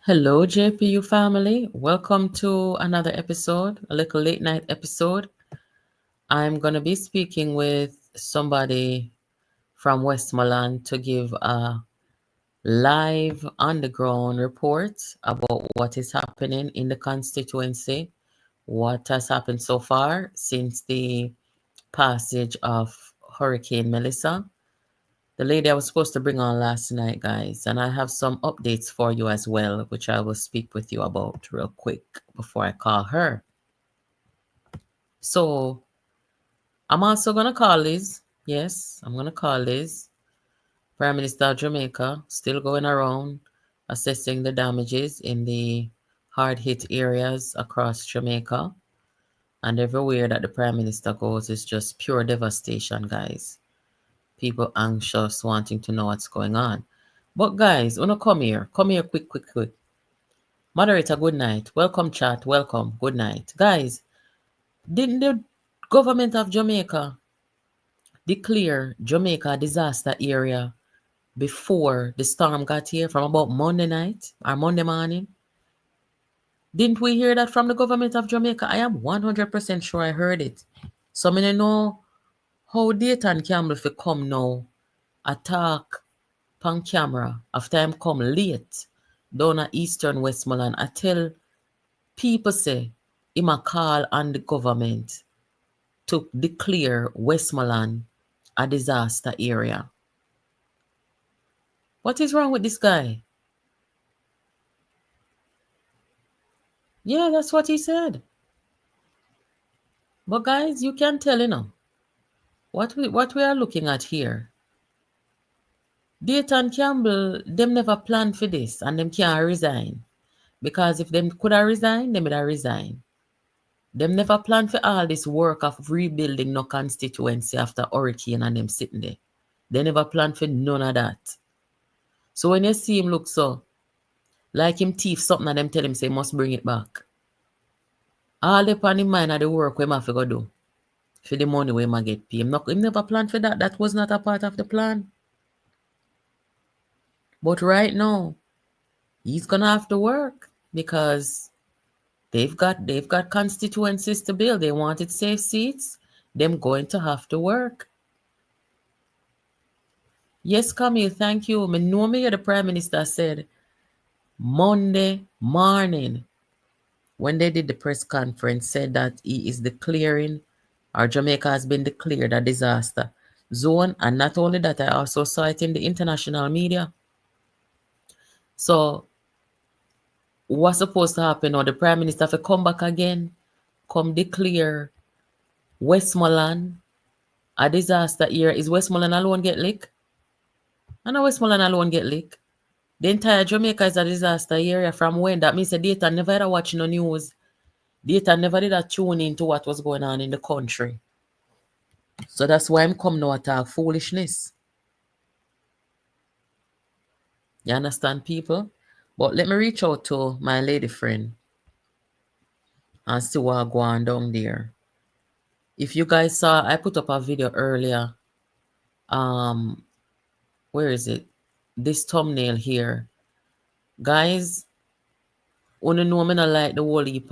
Hello, JPU family. Welcome to another episode, a little late night episode. I'm going to be speaking with somebody from Westmoreland to give a live underground report about what is happening in the constituency, what has happened so far since the passage of Hurricane Melissa. The lady I was supposed to bring on last night, guys, and I have some updates for you as well, which I will speak with you about real quick before I call her. So I'm also going to call Liz. Yes, I'm going to call Liz, Prime Minister of Jamaica, still going around assessing the damages in the hard hit areas across Jamaica. And everywhere that the Prime Minister goes is just pure devastation, guys. People anxious, wanting to know what's going on. But guys, wanna come here quick. Moderator, good night. Welcome chat, welcome, good night. Guys, didn't the government of Jamaica declare Jamaica a disaster area before the storm got here from about Monday night or Monday morning? Didn't we hear that from the government of Jamaica? I am 100% sure I heard it. So I know how Dayton Campbell fi come now attack on camera after I'm come late down at Eastern Westmoreland. I tell people say him a call on the government to declare Westmoreland a disaster area. What is wrong with this guy? Yeah, that's what he said. But guys, you can tell, what we are looking at here. Dayton Campbell, them never planned for this and them can't resign. Because if them could have resigned, them would have resigned. Them never planned for all this work of rebuilding no constituency after hurricane and them sitting there. They never planned for none of that. So when you see him look so, like him thief something and them tell him say must bring it back. All upon him mind of the work we have to go do. For the money we might get paid. Him never planned for that. That was not a part of the plan. But right now, he's gonna have to work because they've got constituencies to build. They wanted safe seats. Them going to have to work. Yes, Camille, thank you. Me know me the Prime Minister said Monday morning when they did the press conference said that he is declaring or Jamaica has been declared a disaster zone. And not only that, I also saw it in the international media. So what's supposed to happen now? The Prime Minister will come back again, come declare Westmoreland a disaster area. Is Westmoreland alone get licked? I know Westmoreland alone get licked. The entire Jamaica is a disaster area from when? That means the data never had watching no news. Data never did a tune into what was going on in the country. So that's why I'm come now attack foolishness. You understand, people? But let me reach out to my lady friend and see what go on down there. If you guys saw, I put up a video earlier. Where is it? This thumbnail here. Guys, wanna know me not like the whole heap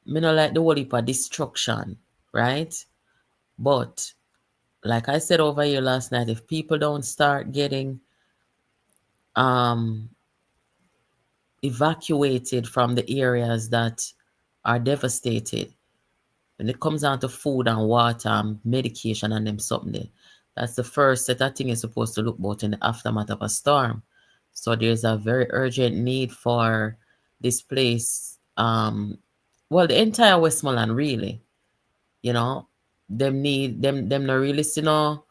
me not like the whole heap of destruction, right? But like I said over here last night, if people don't start getting evacuated from the areas that are devastated, when it comes down to food and water and medication and them something, that's the first set of things you're supposed to look about in the aftermath of a storm. So there's a very urgent need for this place. Well, the entire Westmoreland really, them need them not really see no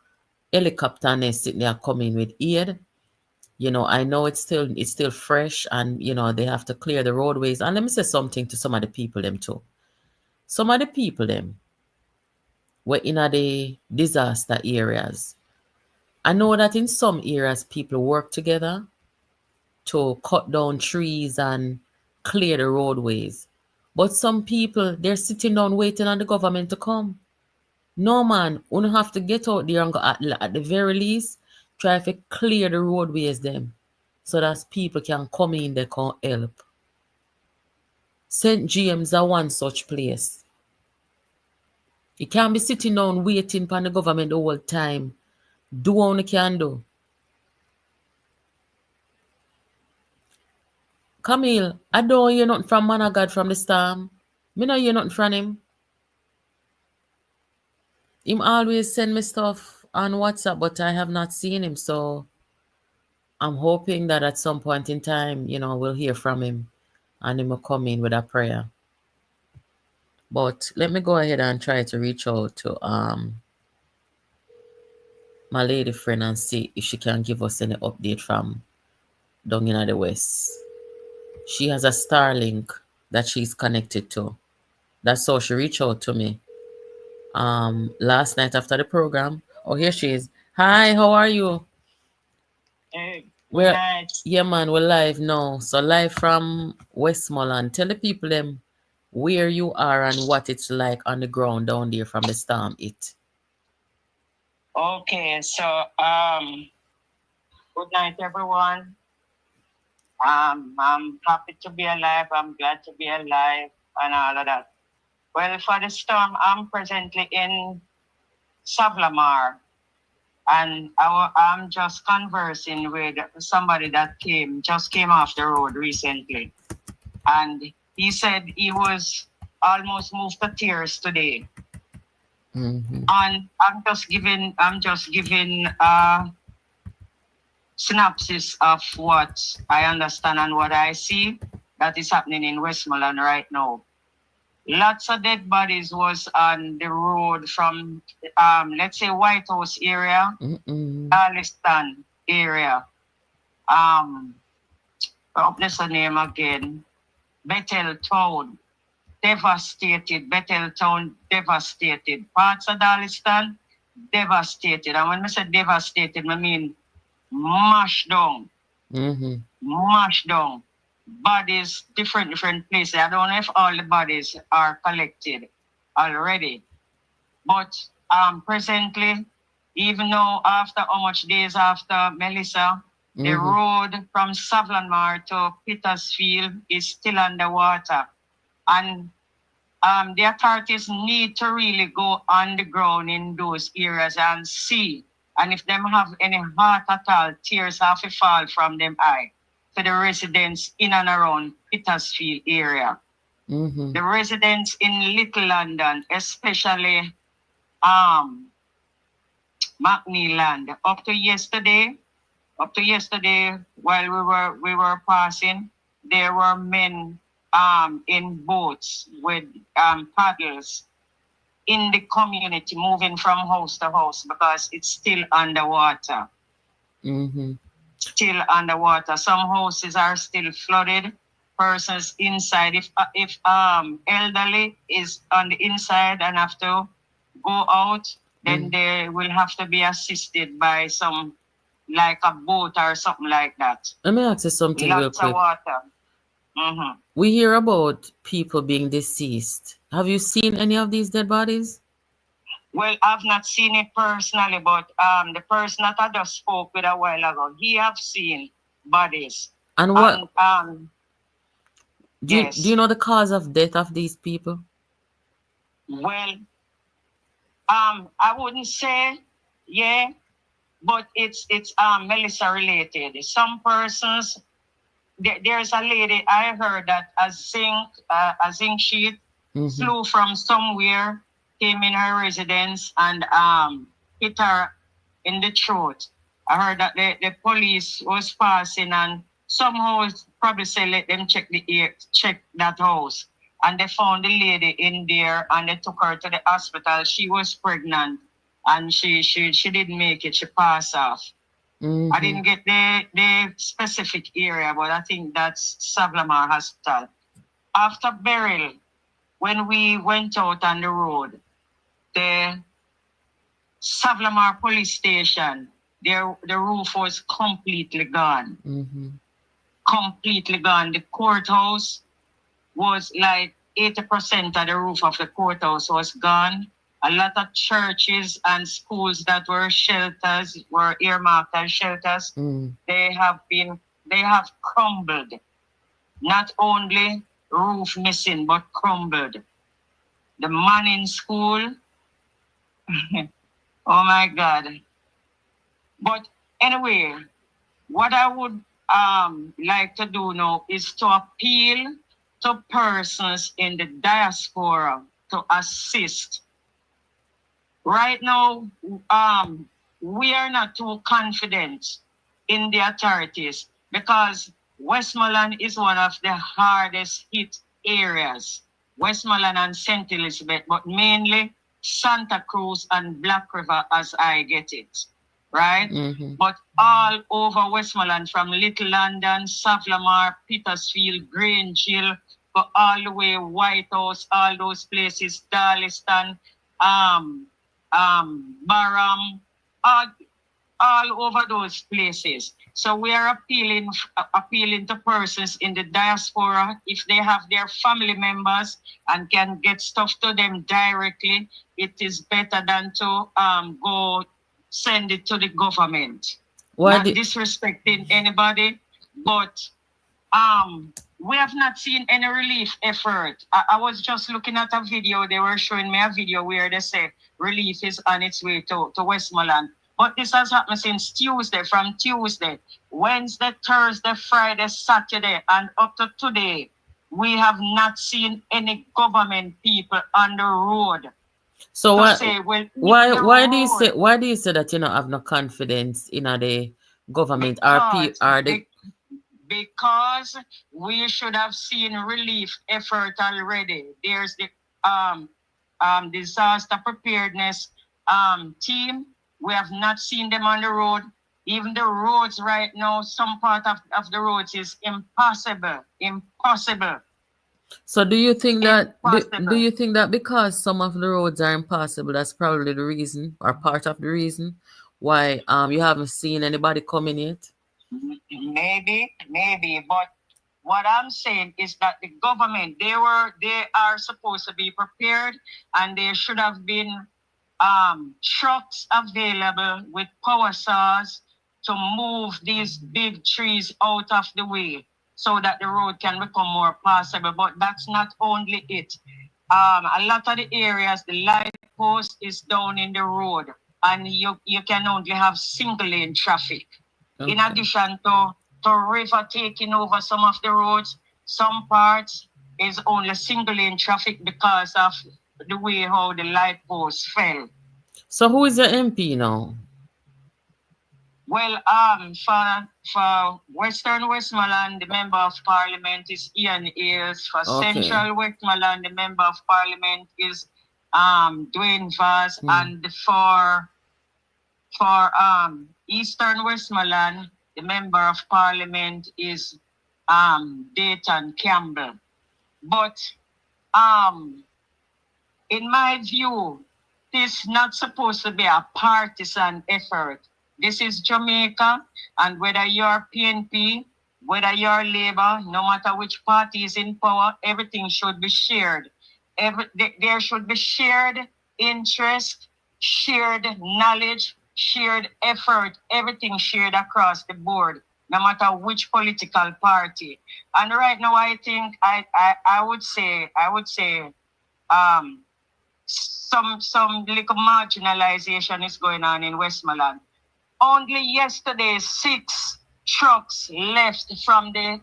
helicopter and they sitting there coming with aid. I know it's still fresh and they have to clear the roadways. And let me say something to some of the people them too. Some of the people them were in the disaster areas. I know that in some areas people work together to cut down trees and clear the roadways. But some people, they're sitting down waiting on the government to come. No, man, you have to get out there and go at the very least, try to clear the roadways them. so that people can come in, they can help. St. James are one such place. You can't be sitting down waiting for the government the whole time. Do what you can do. Camille, I don't hear nothing from Man of God from the storm. Me not hear nothing from him. Him always send me stuff on WhatsApp, but I have not seen him. So I'm hoping that at some point in time, we'll hear from him and he will come in with a prayer. But let me go ahead and try to reach out to my lady friend and see if she can give us any update from down in the west. She has a Starlink that she's connected to. That's how she reached out to me. Last night after the program. Oh, here she is. Hi, how are you? Hey, good Well, night. yeah, man, we're live now. So live from Westmoreland. Tell the people them where you are and what it's like on the ground down there from the storm it. Okay, so good night, everyone. I'm happy to be alive. I'm glad to be alive, and all of that. Well, for the storm, I'm presently in Savlamar, and I'm just conversing with somebody that just came off the road recently, and he said he was almost moved to tears today. Mm-hmm. And I'm just giving synopsis of what I understand and what I see that is happening in Westmoreland right now. Lots of dead bodies was on the road from let's say White House area, Darliston area. What's the name again? Bethel Town. Devastated. Bethel Town devastated. Parts of Darliston devastated. And when I say devastated, I mean mashed down. Mashed down. Bodies, different places. I don't know if all the bodies are collected already. But presently, even though after how much days after Melissa, the road from Savlanmar to Petersfield is still underwater. And the authorities need to really go on the ground in those areas and see. And if them have any heart at all, tears have to fall from them eye to the residents in and around Petersfield area. The residents in Little London, especially Macmillan, up to yesterday, while we were passing, there were men in boats with paddles in the community, moving from house to house because it's still underwater. Still underwater. Some houses are still flooded. Persons inside. If elderly is on the inside and have to go out, then they will have to be assisted by some, like a boat or something like that. Let me ask you something real Lots quick. of water. We hear about people being deceased. Have you seen any of these dead bodies? Well, I've not seen it personally, but the person that I just spoke with a while ago, he have seen bodies. And what? Yes. Do you know the cause of death of these people? Well, I wouldn't say, yeah, but it's Melissa related. Some persons, there's a lady I heard that a zinc sheet flew from somewhere, came in her residence and hit her in the throat. I heard that the police was passing and somehow probably say let them check that house. And they found the lady in there and they took her to the hospital. She was pregnant and she didn't make it. She passed off. I didn't get the specific area, but I think that's Savlamar Hospital. After burial, when we went out on the road, the Savlamar police station, the roof was completely gone. Completely gone. The courthouse was like 80% of the roof of the courthouse was gone. A lot of churches and schools that were shelters, were earmarked as shelters, they have been they have crumbled. Not only roof missing, but crumbled. The man in school, oh my God. But anyway, what I would like to do now is to appeal to persons in the diaspora to assist. Right now, we are not too confident in the authorities because Westmoreland is one of the hardest hit areas. Westmoreland and St. Elizabeth, but mainly Santa Cruz and Black River as I get it. Right? Mm-hmm. But all over Westmoreland, from Little London, Savlamar, Petersfield, Grange Hill, but all the way White House, all those places, Darliston, Barham, all over those places. So we are appealing to persons in the diaspora. If they have their family members and can get stuff to them directly, it is better than to go send it to the government. Not disrespecting anybody, but we have not seen any relief effort. I was just looking at a video. They were showing me a video where they say relief is on its way to Westmoreland. But this has happened since Tuesday, from Tuesday, Wednesday, Thursday, Friday, Saturday, and up to today. We have not seen any government people on the road. So why do you say that you don't have no confidence in the government? Because we should have seen relief effort already. There's the disaster preparedness team. We have not seen them on the road. Even the roads right now, some part of the roads is impossible. So do you think that because some of the roads are impossible, that's probably the reason or part of the reason why you haven't seen anybody coming yet? Maybe, but what I'm saying is that the government, they are supposed to be prepared, and there should have been trucks available with power saws to move these big trees out of the way so that the road can become more passable. But that's not only it. A lot of the areas, the light post is down in the road, and you can only have single lane traffic. Okay. In addition to river taking over some of the roads, some parts is only single lane traffic because of the way how the light post fell. So who is your MP now? Well, for Western Westmoreland, the Member of Parliament is Ian Ayres. For Central Westmoreland, the Member of Parliament is Dwayne Vaz. And for Eastern Westmoreland, the Member of Parliament is Dayton Campbell. But in my view, this is not supposed to be a partisan effort. This is Jamaica, and whether you're PNP, whether you're Labour, no matter which party is in power, everything should be shared. There should be shared interest, shared knowledge, shared effort, everything shared across the board, no matter which political party. And right now, I think I would say some little marginalization is going on in Westmoreland. Only yesterday, 6 trucks left from the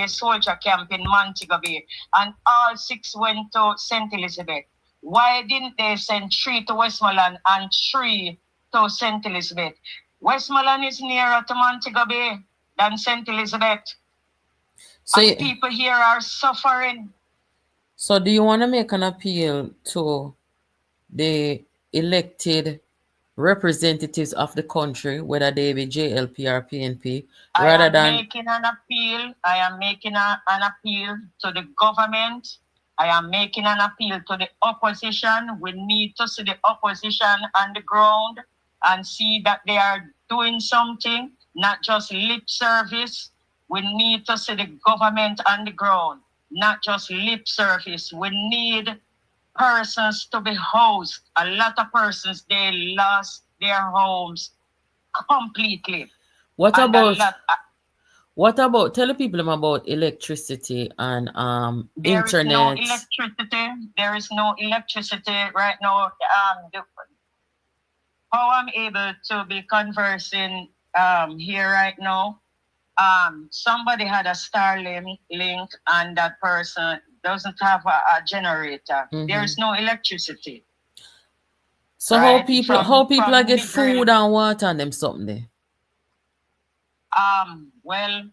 soldier camp in Montego Bay, and all 6 went to St. Elizabeth. Why didn't they send 3 to Westmoreland and 3 to St. Elizabeth? Westmoreland is nearer to Montego Bay than St. Elizabeth. So and people here are suffering. So do you want to make an appeal to the elected representatives of the country, whether they be JLP or PNP, I am making an appeal to the government. I am making an appeal to the opposition. We need to see the opposition on the ground and see that they are doing something, not just lip service. We need to see the government on the ground, not just lip service. We need persons to be housed. A lot of persons, they lost their homes completely. What about What about tell the people them about electricity and There is no internet? electricity. There is no electricity right now. How I'm able to be conversing here right now. Somebody had a Starlink link, and that person doesn't have a generator. There's no electricity. So Right how people are from get Negril. food and water and them something there? Well,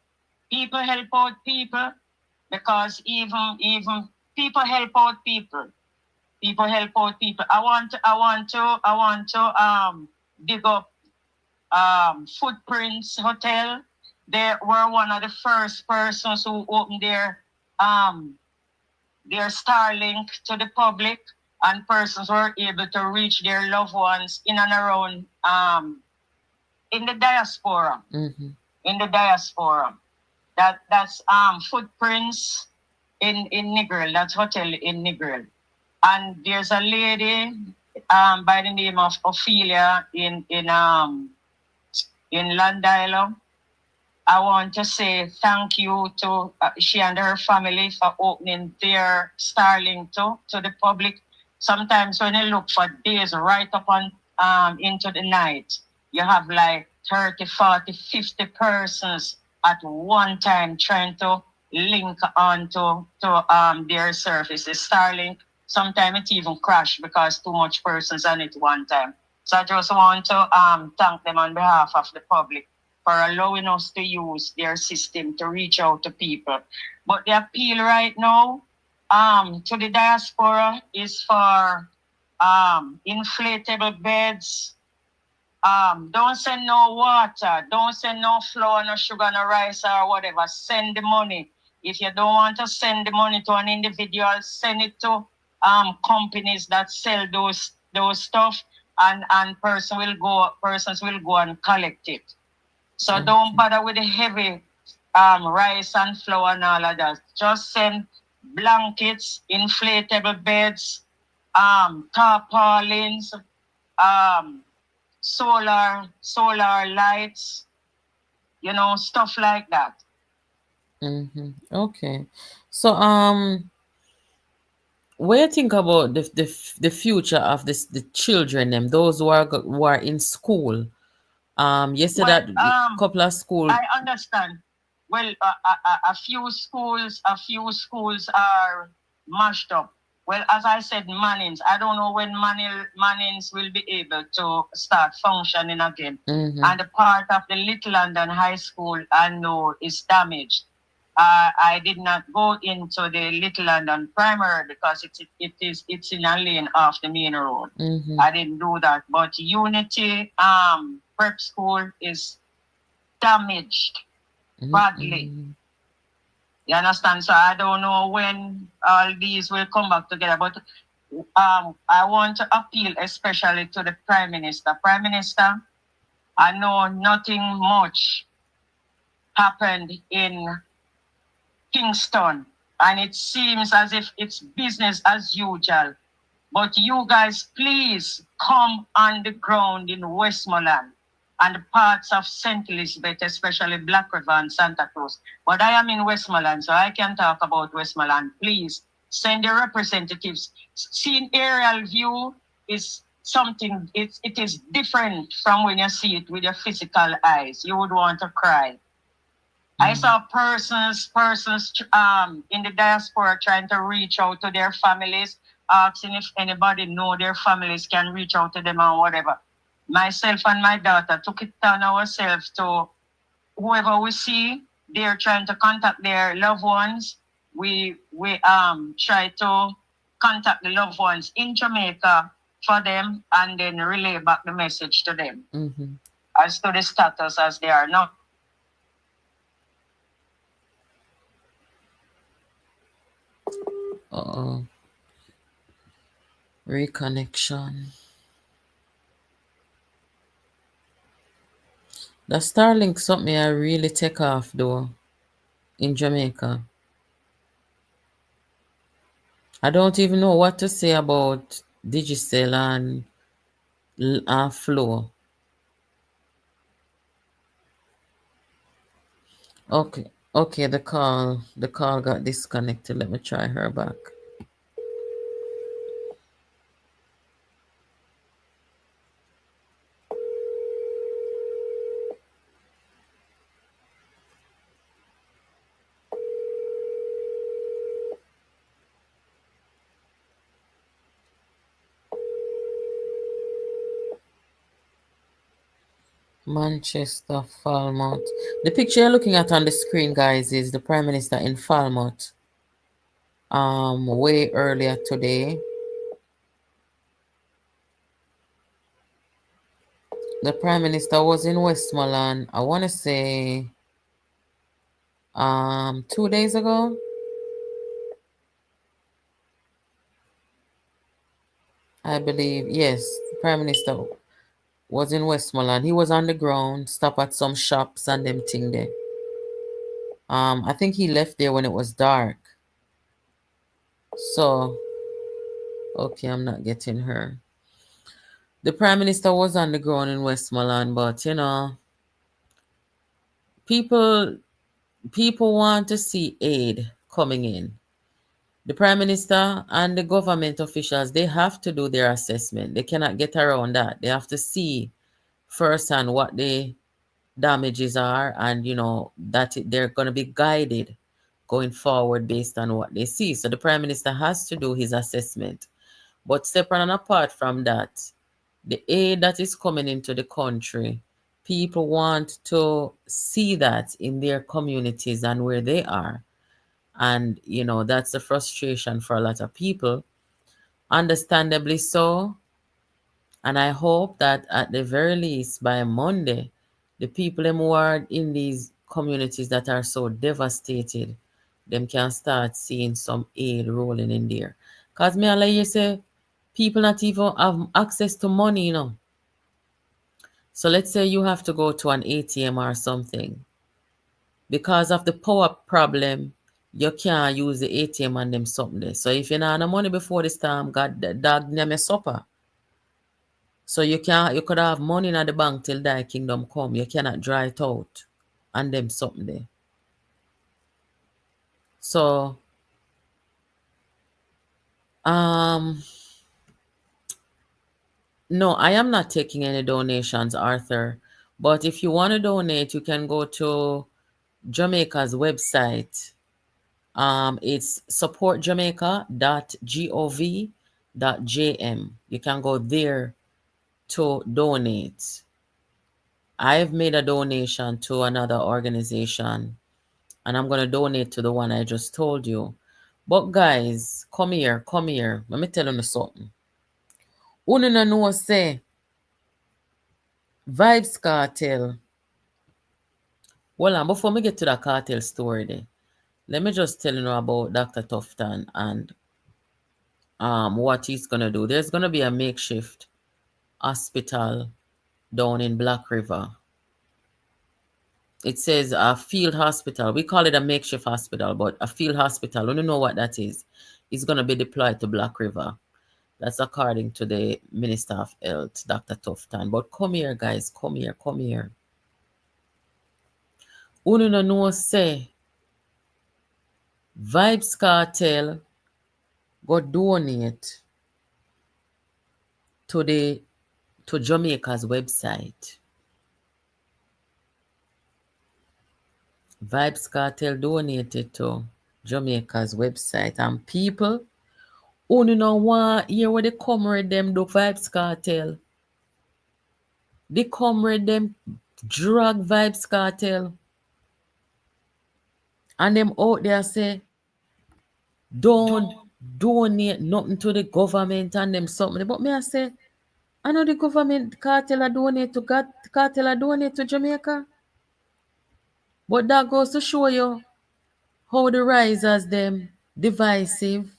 people help out people because even people help out people. People help out people. I want to dig up Footprints Hotel. They were one of the first persons who opened their Starlink to the public, and persons were able to reach their loved ones in and around in the diaspora. In the diaspora. That's Footprints in Negril. That's hotel in Negril. And there's a lady by the name of Ophelia in Landilo. I want to say thank you to she and her family for opening their Starlink to the public. Sometimes when you look for days right up on into the night, you have like 30, 40, 50 persons at one time trying to link on to their services. Starlink, sometimes it even crash because too much persons on it one time. So I just want to thank them on behalf of the public for allowing us to use their system to reach out to people. But the appeal right now to the diaspora is for inflatable beds. Don't send no water, don't send no flour, no sugar, no rice or whatever. Send the money. If you don't want to send the money to an individual, send it to companies that sell those stuff, and persons will go and collect it. So don't bother with the heavy rice and flour and all of that. Just send blankets, inflatable beds, tarpaulins, solar lights, stuff like that. Okay. So what you think about the future of the children them, those who are in school? You said Well, that couple of school. I understand. Well, a few schools are mashed up. Well, as I said, Mannings. I don't know when Mannings will be able to start functioning again. And the part of the Little London High School I know is damaged. I did not go into the Little London Primary because it's in a lane off the main road. I didn't do that. But Unity Prep School is damaged badly. You understand? So I don't know when all these will come back together. But I want to appeal especially to the Prime Minister. Prime Minister, I know nothing much happened in Kingston, and it seems as if it's business as usual. But you guys, please come on the ground in Westmoreland and the parts of St. Elizabeth, especially Black River and Santa Cruz. But I am in Westmoreland, so I can talk about Westmoreland. Please send your representatives. Seeing aerial view is something, it is different from when you see it with your physical eyes. You would want to cry. I saw persons in the diaspora trying to reach out to their families, asking if anybody know their families can reach out to them or whatever. Myself and my daughter took it down ourselves to whoever we see, they're trying to contact their loved ones. We try to contact the loved ones in Jamaica for them and then relay back the message to them as to the status as they are now. Reconnection. The Starlink something I really take off though in Jamaica. I don't even know what to say about Digicel and Flow. Okay. Okay, the call got disconnected. Let me try her back. Manchester, Falmouth. The picture you're looking at on the screen, guys, is the Prime Minister in Falmouth. Way earlier today. The Prime Minister was in Westmoreland, I want to say 2 days ago. I believe, yes, the Prime Minister was in Westmoreland. He was on the ground, stop at some shops and them thing there. I think he left there when it was dark. So, okay, I'm not getting her. The Prime Minister was on the ground in Westmoreland, but people people want to see aid coming in. The Prime Minister and the government officials, they have to do their assessment. They cannot get around that. They have to see firsthand what the damages are, and that they're going to be guided going forward based on what they see. So the Prime Minister has to do his assessment. But separate and apart from that, the aid that is coming into the country, people want to see that in their communities and where they are. And, that's a frustration for a lot of people, understandably so. And I hope that at the very least by Monday, the people who are in these communities that are so devastated, them can start seeing some aid rolling in there. Because me and like you say, people not even have access to money. So let's say you have to go to an ATM or something. Because of the power problem, you can't use the ATM and them something there. So if you not have no money before this time, God the dog name a supper. So you could have money in the bank till thy kingdom come. You cannot draw it out and them something there. So um no, I am not taking any donations, Arthur. But if you want to donate, you can go to Jamaica's website. It's supportjamaica.gov.jm. You can go there to donate. I've made a donation to another organization, and I'm going to donate to the one I just told you. But guys, come here, come here. Let me tell you something. Uno no know say Vybz Kartel. Well, before me get to the cartel story there, let me just tell you about Dr. Tufton and what he's gonna do. There's gonna be a makeshift hospital down in Black River. It says a field hospital. We call it a makeshift hospital, but a field hospital, we don't know what that is. It's gonna be deployed to Black River. That's according to the Minister of Health, Dr. Tufton. But come here, guys, come here, come here. Uno no know say Vybz Kartel go donate to the to Jamaica's website. Vybz Kartel donated to Jamaica's website, and people who no want hear what the comrade them do Vybz Kartel. The comrade them drag Vybz Kartel, and them out there say don't donate nothing to the government and them something. But me I say, I know the government cartel a donate to Jamaica. But that goes to show you how the risers them divisive,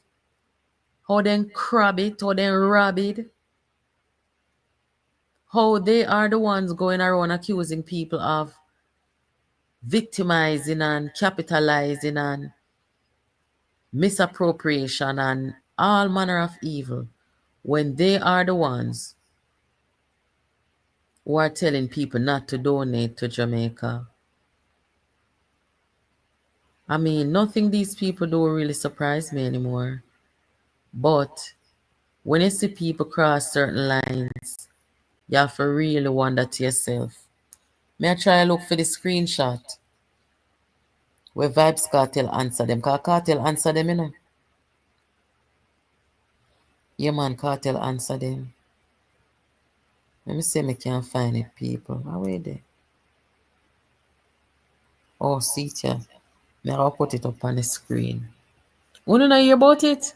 how them crab it, how them rabid, how they are the ones going around accusing people of victimizing and capitalizing and misappropriation and all manner of evil, when they are the ones who are telling people not to donate to Jamaica. I mean, nothing these people do really surprise me anymore. But when you see people cross certain lines, you have to really wonder to yourself. May I try look for the screenshot where Vybz Kartel answer them. Cause Kartel answer them, you know. Yeah, man, Kartel answer them. Let me see if I can find it, people. How are they? Oh, see it, yeah. I'll put it up on the screen. Wanna know hear about it?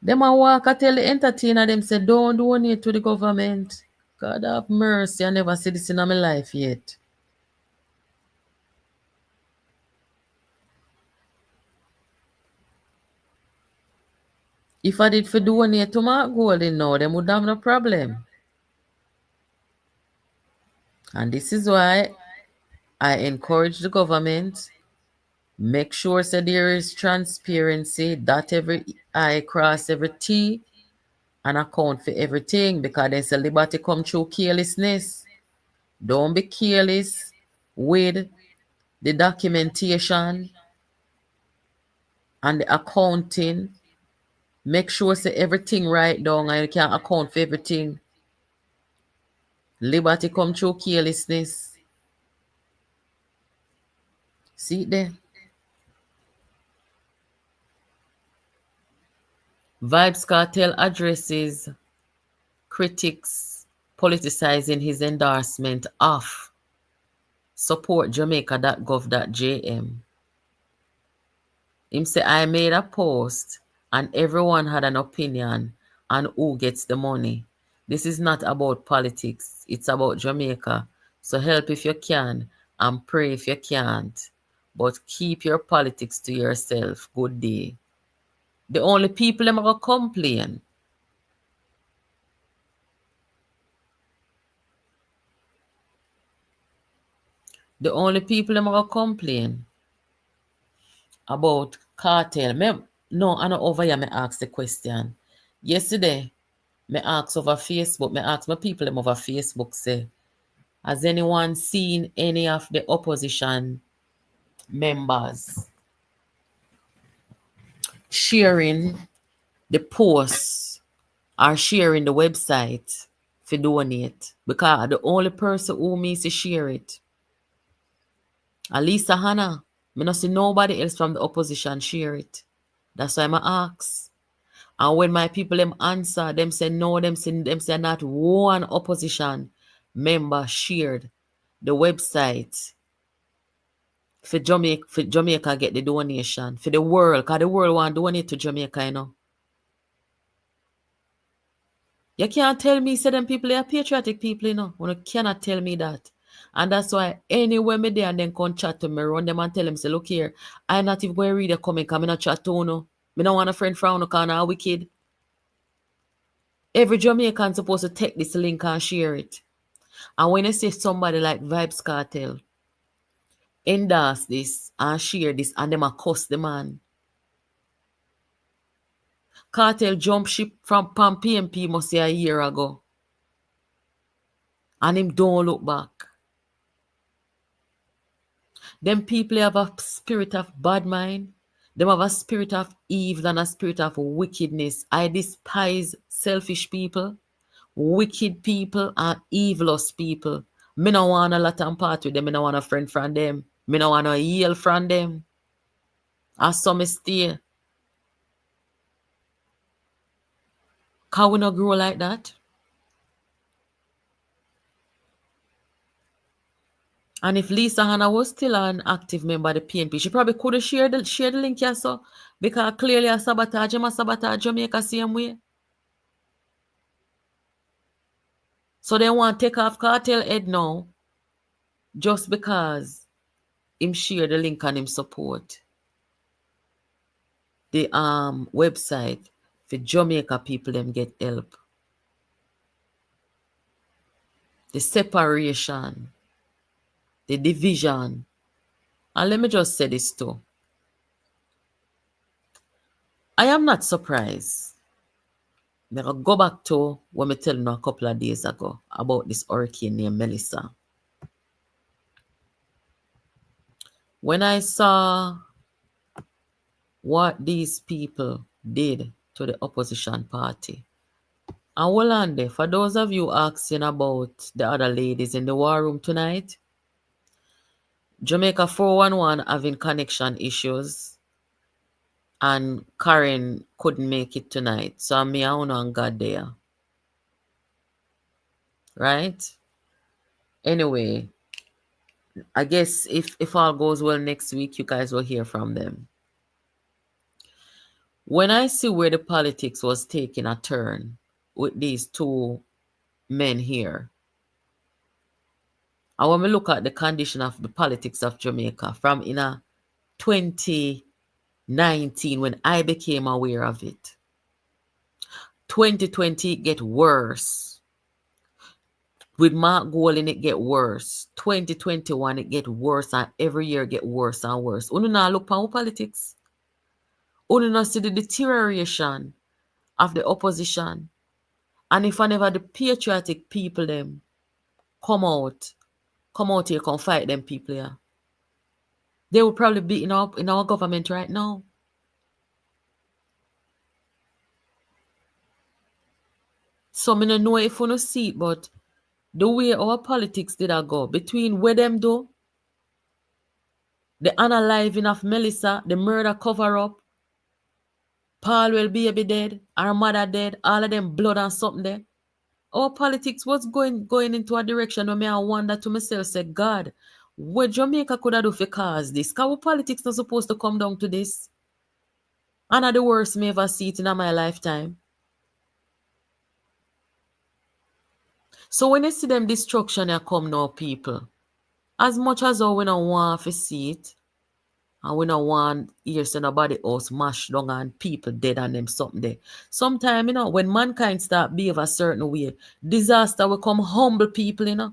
Them a walk, I tell the entertainer, them say, don't donate to the government. God have mercy, I never see this in my life yet. If I did for donate to Mark Golden now, them would have no problem. And this is why I encourage the government, make sure so there is transparency, that every I cross every T and account for everything, because there's a liberty come through carelessness. Don't be careless with the documentation and the accounting. Make sure say everything right down and you can account for everything. Liberty come through carelessness. See it there? Vybz Kartel addresses critics politicizing his endorsement of supportjamaica.gov.jm. Him say, I made a post and everyone had an opinion on who gets the money. This is not about politics. It's about Jamaica. So help if you can and pray if you can't. But keep your politics to yourself. Good day. The only people them are gonna complain. The only people them are gonna complain about cartel. No, I know over here me ask the question. Yesterday, me ask over Facebook, me ask my people them over Facebook say, has anyone seen any of the opposition members sharing the posts or sharing the website for donate? Because the only person who me to share it, Alisa Hannah, me not see nobody else from the opposition share it. That's why I ask. And when my people them answer, them say no, them say not one opposition member shared the website for Jamaica get the donation. For the world, because the world want to donate to Jamaica, you know. You can't tell me, say them people, they are patriotic people, you know. You cannot tell me that. And that's why anywhere me there and then come chat to me, run them and tell them, say, look here, I not even going to read a comment because I not chat to you. I don't want a friend from you because I'm wicked. Every Jamaican supposed to take this link and share it. And when you say somebody like Vybz Kartel endorse this and share this and them a cuss the man. Kartel jump ship from PNP must say a year ago. And him don't look back. Them people have a spirit of bad mind. Them have a spirit of evil and a spirit of wickedness. I despise selfish people, wicked people, and evilous people. Me no want a lot and part with them. Me no want a friend from them. Me no want a heal from them. I saw me stay. Can we not grow like that? And if Lisa Hanna was still an active member of the PNP, she probably could have shared the link here, so because clearly a sabotage Jamaica same way. So they want to take off Cartel head now just because him share the link and him support the website for Jamaica people them get help. The separation, the division. And let me just say this too. I am not surprised. I'm going to go back to what I tell you a couple of days ago about this hurricane named Melissa. When I saw what these people did to the opposition party, and hold on there, for those of you asking about the other ladies in the war room tonight, Jamaica 411 having connection issues, and Karen couldn't make it tonight. So me and God there. Right? Anyway, I guess if all goes well next week, you guys will hear from them. When I see where the politics was taking a turn with these two men here, I want to look at the condition of the politics of Jamaica from in a 2019 when I became aware of it. 2020 it get worse. With Mark Golding it get worse. 2021 it get worse, and every year get worse and worse. Uno now look at politics. Uno now see the deterioration of the opposition. And if whenever the patriotic people them come out here, come fight them people here, they will probably be in our government right now. So I don't know if you no see it, but the way our politics did I go, between where them do, the unaliving of Melissa, the murder cover-up, Paul will be dead, our mother dead, all of them blood and something there. Our politics was going into a direction where I wonder to myself, say, God, what Jamaica could have do for cause this? Because our politics not supposed to come down to this. And the worst me ever see it in my lifetime. So when you see them destruction here come now, people, as much as we don't want to see it, and we don't want hear say nobody else mashed down and people dead and them something there. Sometimes, when mankind start behave a certain way, disaster will come humble people, You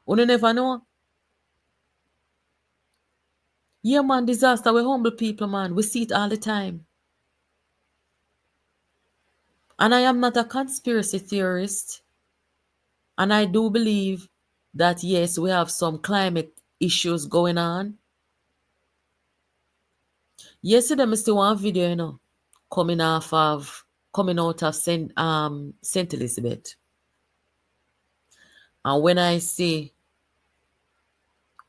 never know. Yeah, man, disaster will humble people, man. We see it all the time. And I am not a conspiracy theorist. And I do believe that, yes, we have some climate issues going on. Yesterday, I see one video, coming out of St. Elizabeth. And when I see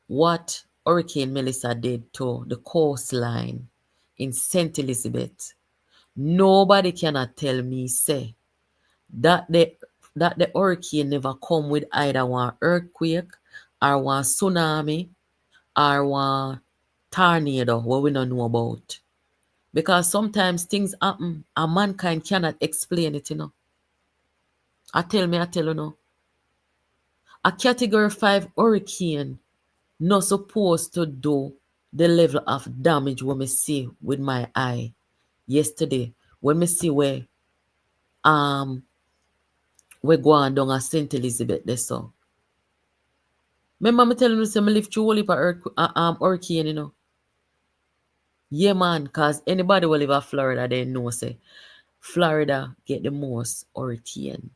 what Hurricane Melissa did to the coastline in St. Elizabeth, nobody cannot tell me, say, that the hurricane never come with either one earthquake or one tsunami or one tornado what we don't know about. Because sometimes things happen and mankind cannot explain it, I tell you no. A category 5 hurricane not supposed to do the level of damage when me see with my eye yesterday. When me see where we go on down at St. Elizabeth there so. Remember me telling you say me live through whole heap of hurricane, Yeah, man, cause anybody who live in Florida, they know say Florida get the most hurricane.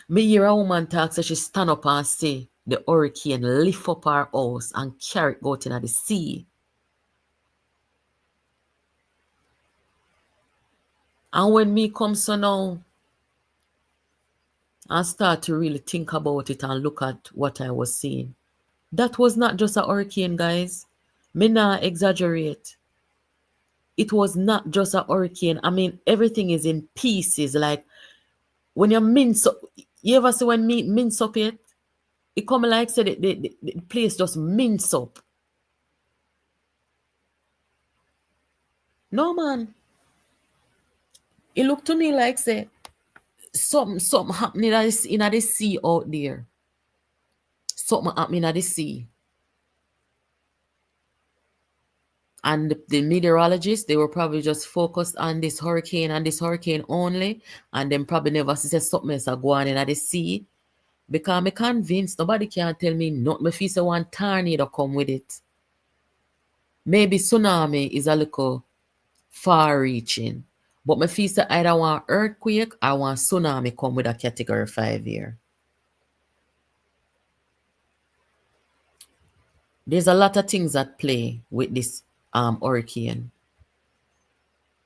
Me hear a woman talk, so she stand up and say the hurricane lift up her house and carry it out into the sea. And when me come so now, I start to really think about it and look at what I was seeing. That was not just a hurricane, guys. Me not exaggerate. It was not just a hurricane. I mean, everything is in pieces. Like when you mince up, you ever see when me mince up it? It come like said the place just mince up. No, man. It looked to me like say something happening in the sea out there. Something happening at the sea. And the meteorologists, they were probably just focused on this hurricane and this hurricane only. And then probably never see something else going in at the sea. Because I'm convinced nobody can tell me not me feel say one tornado come with it. Maybe tsunami is a little far reaching. But me feel say either one earthquake or one tsunami come with a category 5 here. There's a lot of things at play with this hurricane.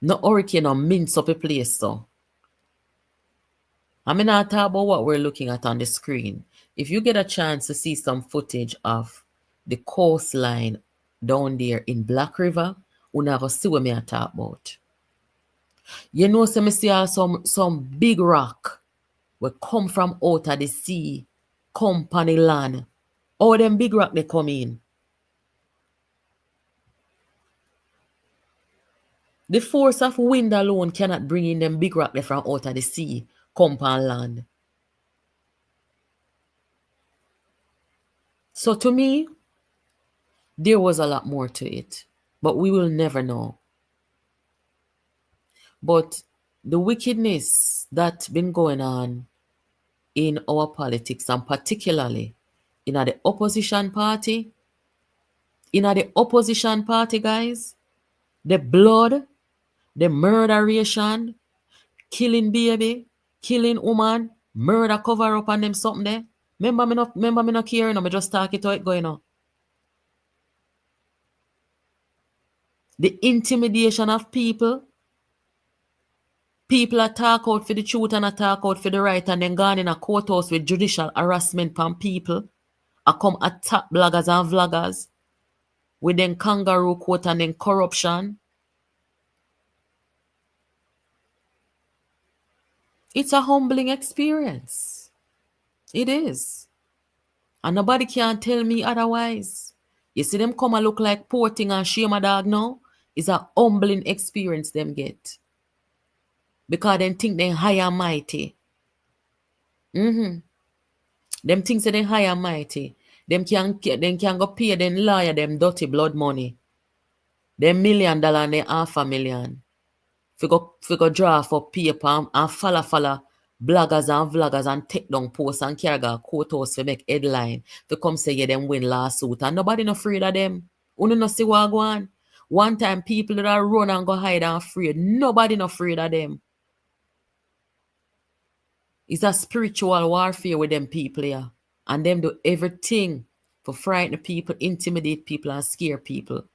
No hurricane or mince up a place, so. I mean, not talk about what we're looking at on the screen. If you get a chance to see some footage of the coastline down there in Black River, you never see what me I talk about. You know, so me see some big rock will come from out of the sea, come on the land. All them big rock they come in. The force of wind alone cannot bring in them big rock they from out of the sea, come on land. So to me, there was a lot more to it, but we will never know. But the wickedness that's been going on in our politics, and particularly in the opposition party, guys, the blood, the murderation, killing baby, killing woman, murder cover up on them something there. Remember me not care, no, me just talk it out going on. The intimidation of people. People talk out for the truth and talk out for the right, and then gone in a courthouse with judicial harassment from people. I come attack bloggers and vloggers with them kangaroo court and then corruption. It's a humbling experience. It is. And nobody can tell me otherwise. You see them come and look like poor thing and shame a dog now? It's a humbling experience them get. Because they think they high and mighty. Them things they high and mighty. Them can go pay them lawyer them dirty blood money. Them $1 million and them $500,000. Fi go draw for paper and follow bloggers and vloggers and take down posts and carry a courthouse to make headline. To come say yeah them win lawsuit and nobody no afraid of them. Uno no see what go on. One time people that run and go hide and afraid. Nobody no afraid of them. It's a spiritual warfare with them people here. And them do everything for frighten people, intimidate people, and scare people.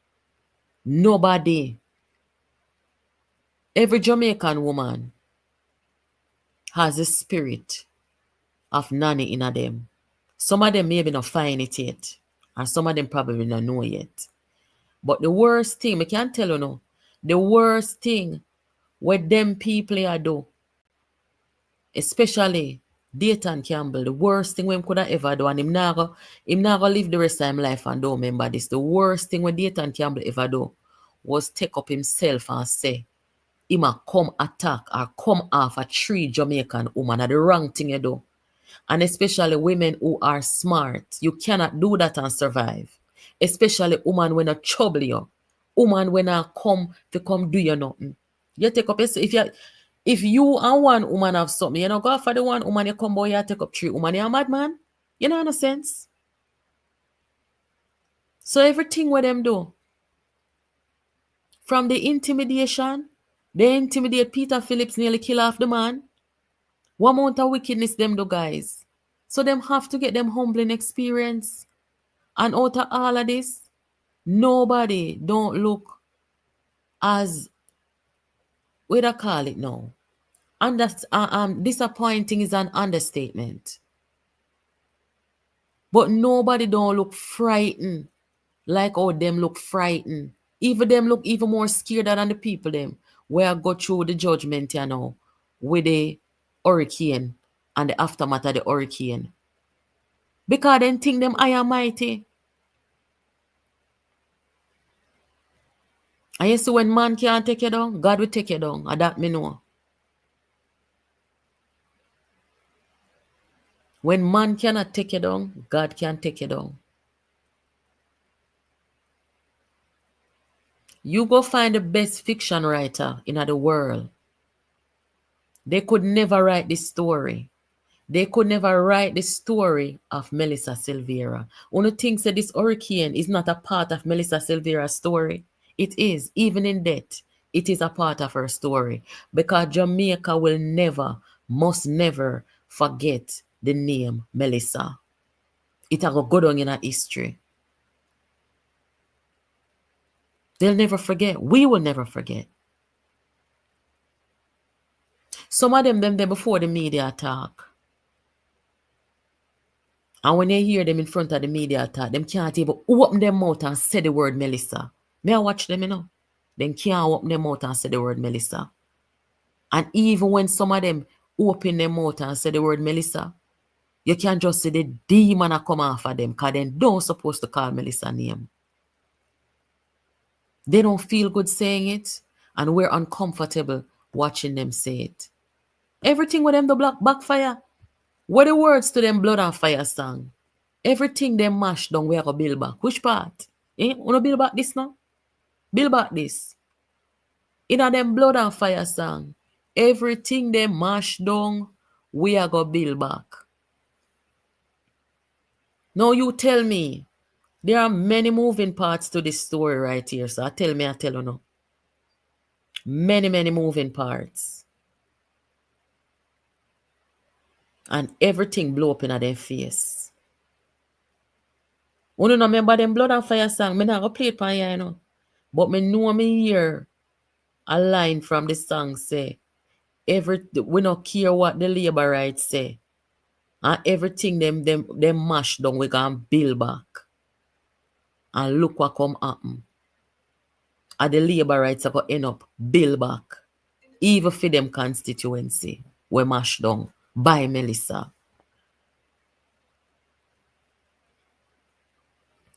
Nobody. Every Jamaican woman has a spirit of nanny in them. Some of them maybe not find it yet. And some of them probably not know yet. But the worst thing, I can't tell you no, the worst thing what them people here do, especially Dayton Campbell, the worst thing we could have ever do, and him not go live the rest of his life and don't remember this. The worst thing what Dayton Campbell ever do was take up himself and say, him a come attack or come off a 3 Jamaican woman. That's the wrong thing you do. And especially women who are smart. You cannot do that and survive. Especially women when not trouble you. Woman when not come to come do you nothing. You take up if you and one woman have something, you know, go for the one woman you come boy, you take up 3 woman, you're a madman. You know, in a sense. So everything what them do, from the intimidation, they intimidate Peter Phillips, nearly kill off the man. What amount of wickedness them do, guys? So them have to get them humbling experience. And out of all of this, nobody don't look as, what I call it now? And that's disappointing is an understatement. But nobody don't look frightened like how them look frightened. Even them look even more scared than the people them where I go through the judgment, you know, with the hurricane and the aftermath of the hurricane. Because they think them high and mighty. And you see when man can't take you down, God will take you down. And that me know. When man cannot take you down, God can take you down. You go find the best fiction writer in the world. They could never write this story. They could never write the story of Melissa Silvera. One thinks that this hurricane is not a part of Melissa Silvera's story. It is, even in death, it is a part of her story. Because Jamaica will never, must never forget the name Melissa. It will go down in our history. They'll never forget. We will never forget. Some of them there before the media talk. And when they hear them in front of the media talk, them can't even open their mouth and say the word Melissa. May I watch them, Them can't open their mouth and say the word Melissa. And even when some of them open their mouth and say the word Melissa, you can just see the demon a come off of them because they don't supposed to call Melissa name. They don't feel good saying it, and we're uncomfortable watching them say it. Everything with them the black backfire. What the words to them blood and fire song? Everything they mash down, we are going to build back. Which part? Wanna build back this now? Build back this. In a them blood and fire song, everything they mash down, we are going to build back. Now you tell me, there are many moving parts to this story right here. So I tell you now. Many, many moving parts. And everything blow up in their face. You don't remember them blood and fire song? I not go play it for you, But me know me hear a line from the song say, we don't care what the labor rights say. And everything them mash down, we can build back. And look what come happen. And the labor rights are going to end up build back. Even for them constituency, we mash down by Melissa.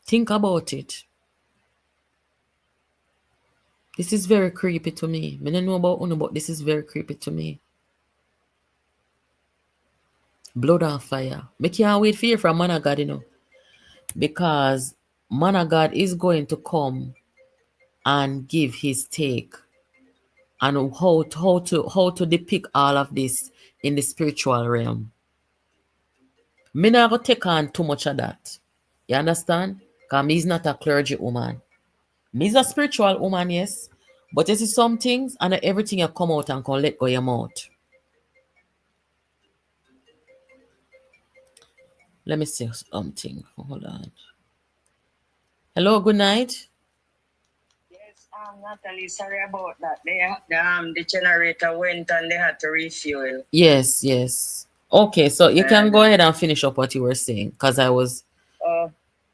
Think about it. This is very creepy to me. I don't know about Uno, but this is very creepy to me. Blood and fire. I can't wait for you from Man of God, Because Man of God is going to come and give his take on how to depict all of this in the spiritual realm. Me not going to take on too much of that. You understand? Because me is not a clergy woman. Me is a spiritual woman, yes. But this is some things and everything you come out and can let go your mouth. Let me see something. Hold on. Hello, good night. Yes, Natalie, sorry about that. The generator went and they had to refuel. Yes. Okay, so you can go ahead and finish up what you were saying because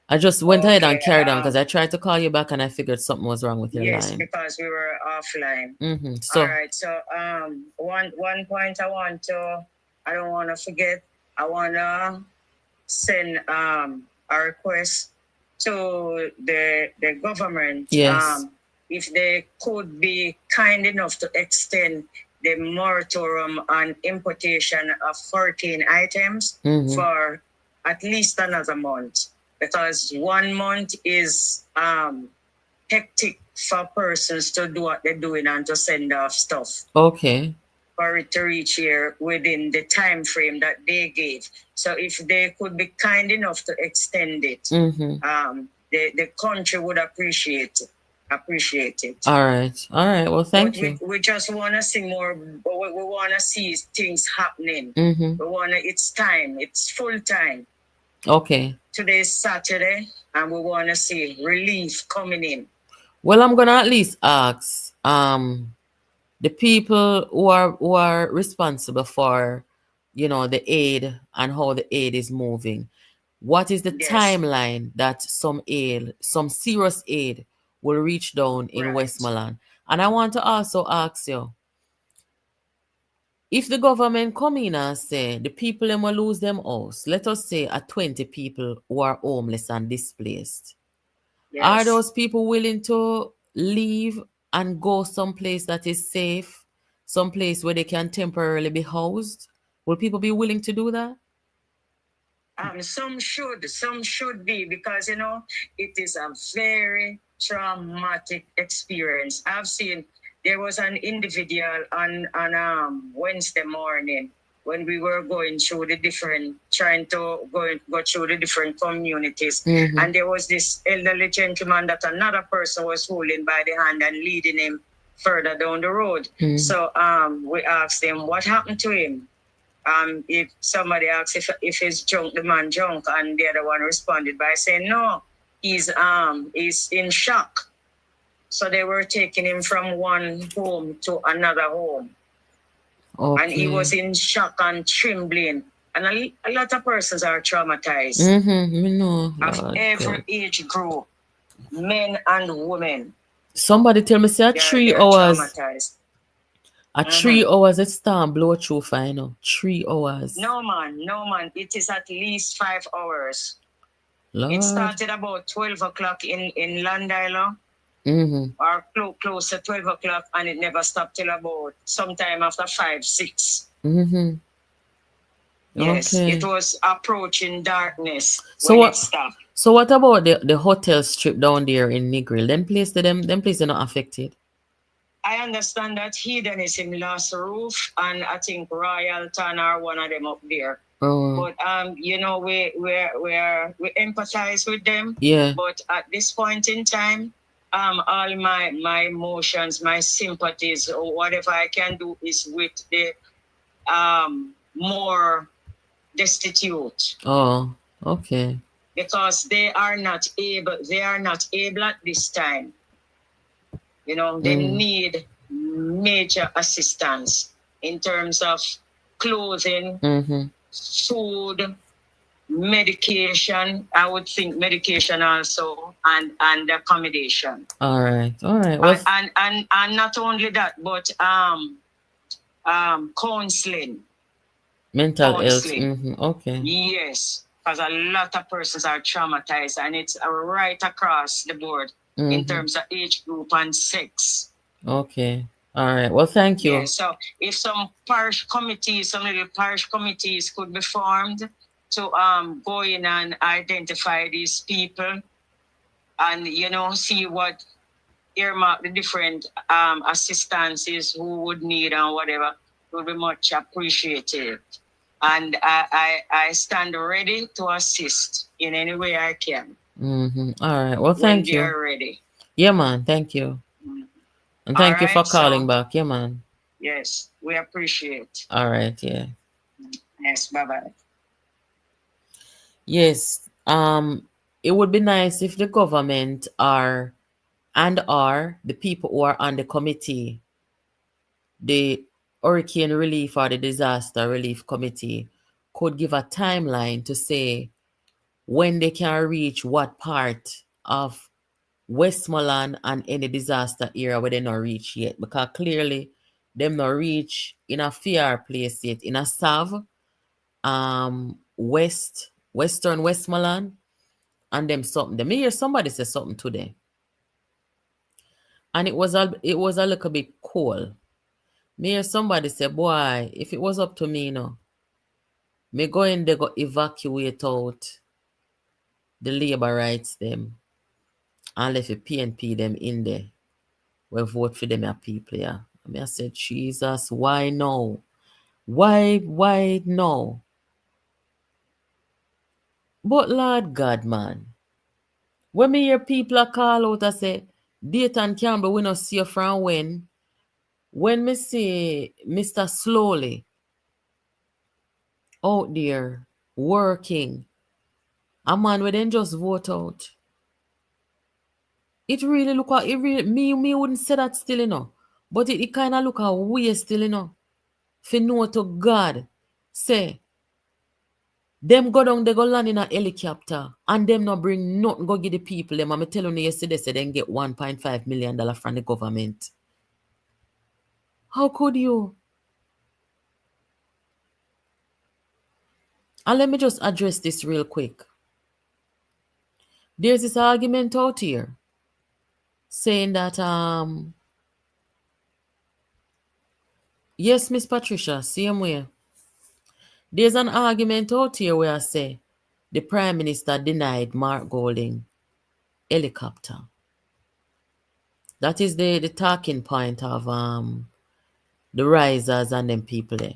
I just went ahead and carried on because I tried to call you back and I figured something was wrong with your line. Yes, because we were offline. So, all right. So one point I don't want to forget. I want to send a request to the government. Yes. If they could be kind enough to extend the moratorium on importation of 14 items for at least another month. Because 1 month is hectic for persons to do what they're doing and to send off stuff. Okay. For it to reach here within the time frame that they gave. So if they could be kind enough to extend it, the country would appreciate it. All right. Well, thank you. We just want to see more. We want to see things happening. It's time. It's full time. Okay. Today is Saturday, and we want to see relief coming in. Well, I'm gonna at least ask the people who are responsible for, the aid and how the aid is moving. What is the timeline that some serious aid will reach down in Westmoreland? And I want to also ask you, if the government come in and say the people them will lose them house, let us say 20 people who are homeless and displaced. Yes. Are those people willing to leave and go someplace that is safe, someplace where they can temporarily be housed? Will people be willing to do that? Some should be, because it is a very traumatic experience. I've seen there was an individual on Wednesday morning when we were going through trying to go through the different communities. And there was this elderly gentleman that another person was holding by the hand and leading him further down the road. So we asked him what happened to him. If somebody asked if he's drunk, the man drunk, and the other one responded by saying no, he's in shock. So they were taking him from one home to another home. Okay. And he was in shock and trembling. And a lot of persons are traumatized. You know, Of Lord every God. age group, men and women. Somebody tell me say They're 3 hours. traumatized. A 3 hours it storm blow through final. 3 hours. No man. It is at least 5 hours. Lord. It started about 12 o'clock in Landilo. Or close to 12 o'clock, and it never stopped till about sometime after 5, 6. Yes, Okay. it was approaching darkness So when what? it stopped. So what about the hotel strip down there in Negril? Them place are not affected. I understand that hedonism lost roof, and I think Royalton are one of them up there. But you know, we empathize with them. Yeah. But at this point in time, all my emotions, my sympathies, or whatever I can do is with the more destitute. Oh, okay. Because they are not able at this time. You know, they need major assistance in terms of clothing, food, medication. I would think medication also, and accommodation. All right. Well, and not only that, but counseling. Mental health. Okay. Yes, because a lot of persons are traumatized, and it's right across the board in terms of age group and sex. Okay. All right. Well, thank you. Yeah, so if some little parish committees could be formed to go in and identify these people, and you know, see what earmark the different assistances who would need and whatever, would be much appreciated. And I stand ready to assist in any way I can. All right. Well, thank you. When they're ready. Yeah, man. Thank you. And thank you for calling back. Yeah, man. Yes, we appreciate. All right. Yeah. Yes. Bye-bye. Yes. It would be nice if the government are the people who are on the committee, the hurricane relief or the disaster relief committee, could give a timeline to say when they can reach what part of Westmoreland and any disaster area where they not reach yet. Because clearly them not reach in a fair place yet. In a Sav, Western Westmoreland, and them something. Them hear somebody say something today. And it was a little bit cool. Me hear somebody say, boy, if it was up to me, me go in there go evacuate out the labor rights them and let the PNP them in there. We vote for them people, yeah. I said, Jesus, why no? Why no? But Lord God, man, when me hear people call out, I say, Dayton Campbell, we not see you from when me see Mr. Slowly out there working, a man we then just vote out. It really look like, it really, me wouldn't say that still, but it kind of look a way still, for know to God, say, them go down, they go land in a helicopter, and them not bring nothing, go give the people them. I'm telling you yesterday, say them get $1.5 million from the government. How could you? And let me just address this real quick. There's this argument out here saying that, yes, Miss Patricia, same way. There's an argument out here where I say the Prime Minister denied Mark Golding helicopter. That is the talking point of the risers and them people there.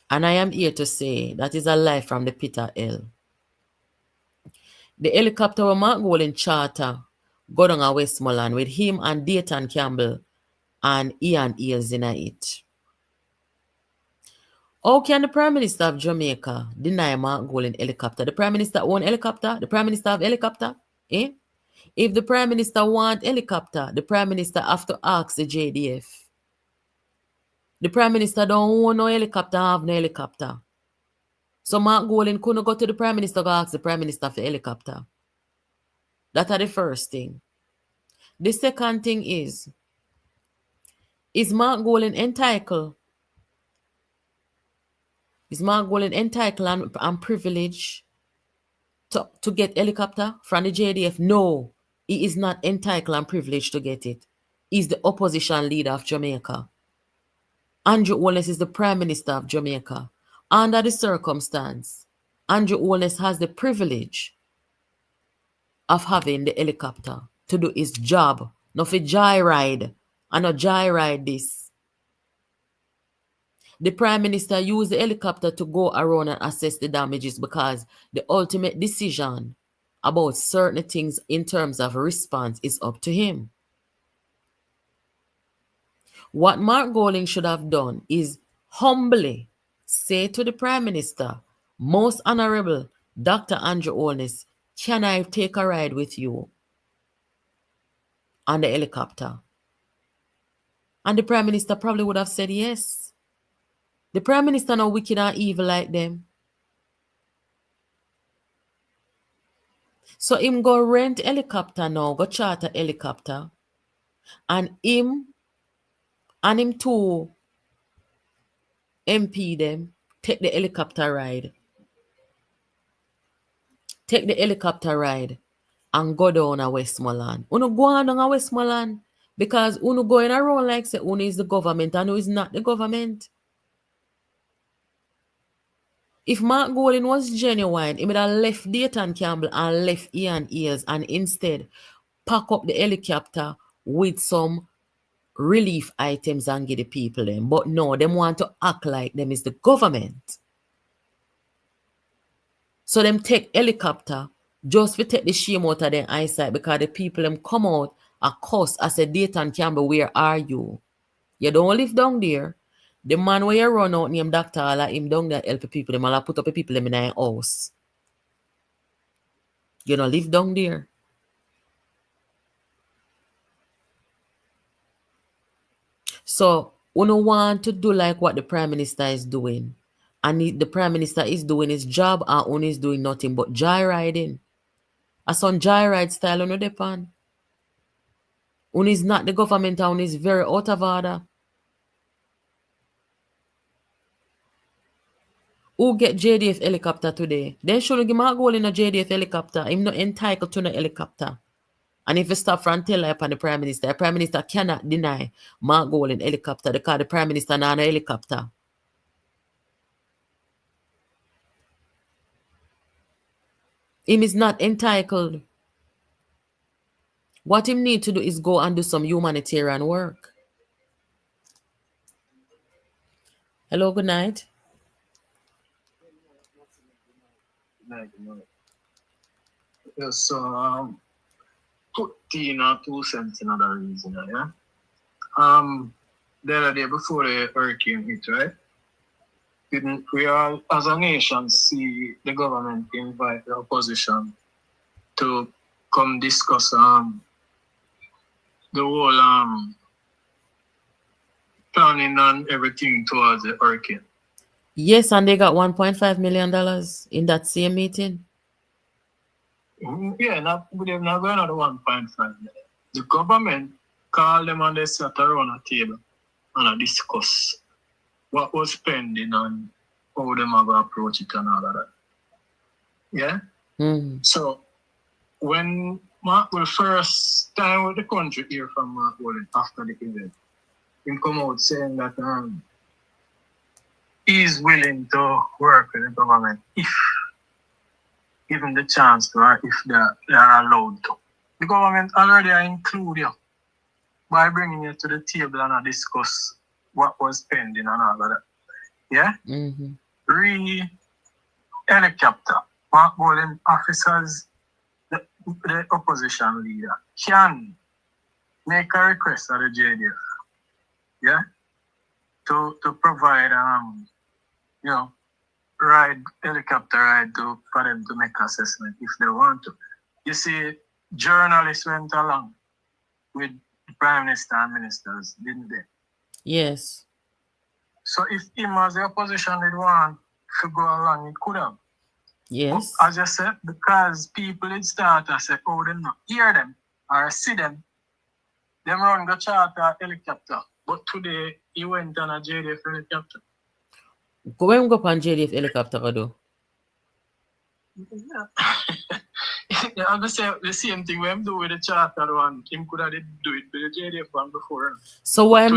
And I am here to say that is a lie from the pit of hell. The helicopter where Mark Golding charter go down a Westmoreland with him and Dayton Campbell and Ian Eels in it. How can the Prime Minister of Jamaica deny Mark Golding helicopter? The Prime Minister own helicopter? The Prime Minister have helicopter? Eh? If the Prime Minister want helicopter, the Prime Minister have to ask the JDF. The Prime Minister don't want no helicopter, have no helicopter. So Mark Golding couldn't go to the Prime Minister to ask the Prime Minister for helicopter. That are the first thing. The second thing is Mark Golding entitled? Is Mark Golding entitled and privileged to get helicopter from the JDF? No, he is not entitled and privileged to get it. He's the opposition leader of Jamaica. Andrew Holness is the Prime Minister of Jamaica. Under the circumstance, Andrew Holness has the privilege of having the helicopter to do his job. Not for joyride. And not joyride this. The Prime Minister used the helicopter to go around and assess the damages because the ultimate decision about certain things in terms of response is up to him. What Mark Golding should have done is humbly say to the Prime Minister, Most Honorable Dr. Andrew Holness, can I take a ride with you on the helicopter? And the Prime Minister probably would have said yes. The Prime Minister not wicked and evil like them. So him go rent helicopter now, go charter helicopter. And him two MP them take the helicopter ride. Take the helicopter ride and go down to Westmoreland. Uno go on down to Westmoreland because uno going around like say uno is the government and uno is not the government. If Mark Golding was genuine, he would have left Dayton Campbell and left Ian Ears and instead pack up the helicopter with some relief items and give the people them. But no, them want to act like them is the government. So them take helicopter just to take the shame out of their eyesight because the people them come out a cuss as a Dayton Campbell, where are you? You don't live down there. The man where you run out named Dr. Alla, him down there help people, them all put up the people them in their house. You don't live down there. So, we don't want to do like what the Prime Minister is doing. And the Prime Minister is doing his job and only is doing nothing but joyriding. A some joyride style on the depend. One is not the government and one is very out of order. Who get JDF helicopter today? Then should give Mark Golding a JDF helicopter. I'm not entitled to no helicopter. And if you stop from tell upon the Prime Minister cannot deny Mark Golding helicopter because the Prime Minister not a helicopter. Him is not entitled. What him need to do is go and do some humanitarian work. Hello, good night. Yes, so put in 2 cents another reason, yeah. The other day before the hurricane hit, right? Didn't we all, as a nation, see the government invite the opposition to come discuss the whole planning and everything towards the hurricane? Yes, and they got $1.5 million in that same meeting. Yeah, they're not going to the 1.5 million. The government called them and they sat around a table and discuss what was spending and how them are going to approach it and all of that. Yeah? Mm-hmm. So, when Mark will first time with the country hear from Mark Golding after the event, he come out saying that he's willing to work with the government if given the chance to, or if they are allowed to. The government already include you by bringing you to the table and discuss what was spending and all of that. Yeah? Mm-hmm. Helicopter, Mark Golding officers, the opposition leader can make a request to the JDF, yeah, to provide helicopter ride for them to make assessment if they want to. You see, journalists went along with the Prime Minister and ministers, didn't they? Yes. So if him as the opposition did want to go along, it could have. Yes. But as I said, because people did start to say, oh, they not hear them or see them run go charter helicopter. But today, he went on a JDF helicopter. Go and go on JDF helicopter, go do. Yeah, I'm going to say the same thing when I'm doing with the charter one. Him could have do it with the JDF one before. So why I'm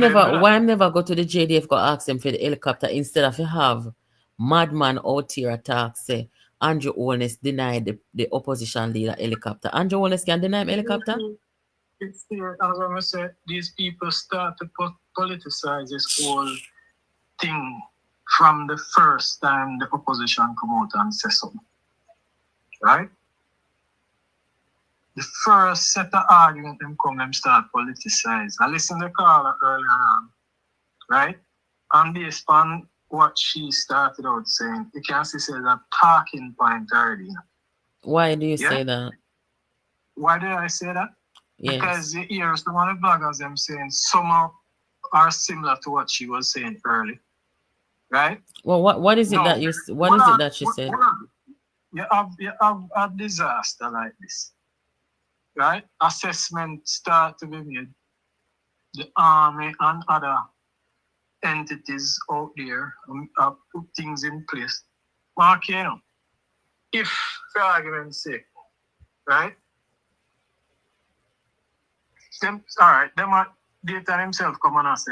never go to the JDF go ask them for the helicopter instead of you have madman out here attack say Andrew Holness denied the opposition leader helicopter. Andrew Holness can deny him helicopter? It's here, as I say, these people start to politicize this whole thing from the first time the opposition come out and say something. Right? The first set of argument them come, them start politicize. I listened to the caller earlier on, right? And based on what she started out saying, you can see say that talking point already. Why do you say that? Why did I say that? Yes. Because you hear some of the bloggers them saying some are similar to what she was saying earlier. Right? Well, what is it that you what is it that she said? You have a disaster like this. Right? Assessment start to be made. The army and other entities out there have put things in place. Mark, you know, if, for argument's sake, right? Them are data themselves come on and say,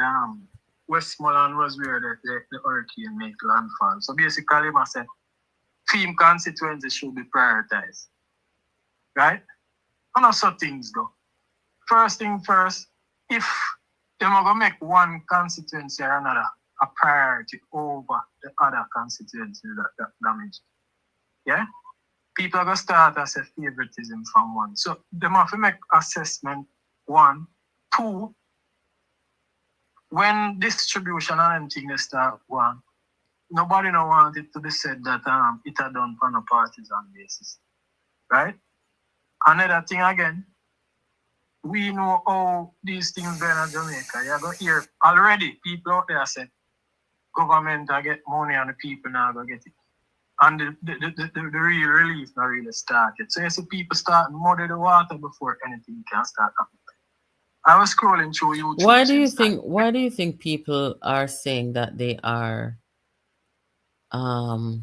Westmoreland was where the hurricane made landfall. So basically, I say, theme constituencies should be prioritized. Right? And also things go. First thing first, if them are going to make one constituency or another a priority over the other constituency that damaged, yeah? People are going to start as a favoritism from one. So they have to make assessment, one. Two, when distribution and anything they start, one, nobody don't want it to be said that it are done on a partisan basis. Right? Another thing again, we know how these things going in Jamaica. You're going to hear already people out there say, government will get money and the people now going to get it. And the real relief not really started. So you see people start muddy the water before anything can start happening. I was scrolling through YouTube. Why do you think people are saying that they are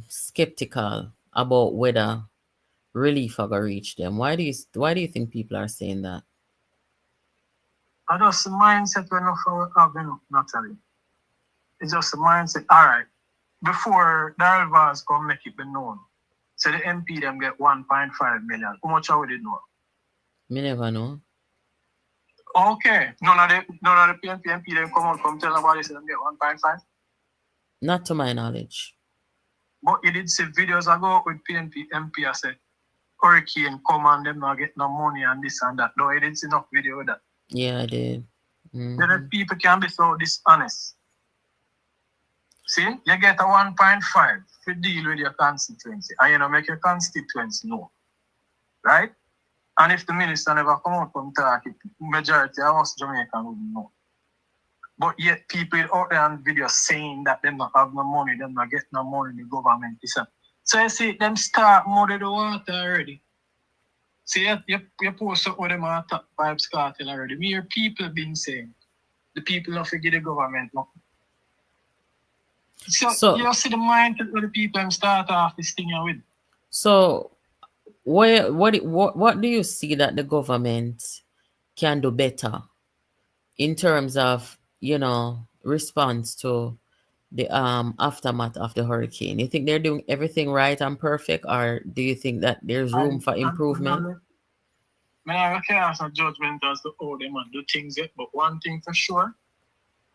skeptical about whether relief are gonna reach them? Why do you think people are saying that? I just the mindset we're not having, Natalie. It's just a mindset. All right. Before Daryl Vaz come make it be known, so the MP them get 1.5 million. How much I would it know? Me never know. Okay. None of the PNP MP them come tell nobody say them get 1.5? Not to my knowledge. But you did see videos ago with PNP MP I said hurricane come and them not get no money and this and that. Though you didn't see enough video with that. Yeah, I did. Mm-hmm. Then people can be so dishonest. See, you get a 1.5 to deal with your constituency, and you know make your constituency know, right? And if the minister never come out from talk, majority of us Jamaicans wouldn't know. But yet people out there on video saying that them not have no money, them not get no money in the government. So you see, them start muddy the water already. See, you post up with them on top Vybz Kartel already. We hear people being saying, the people don't forget the government nothing. So you see the mindset of the people and start off this thing with. So what do you see that the government can do better in terms of, response to the aftermath of the hurricane? You think they're doing everything right and perfect, or do you think that there's room for improvement? I can't ask a judgment as to how they might do things yet, but one thing for sure,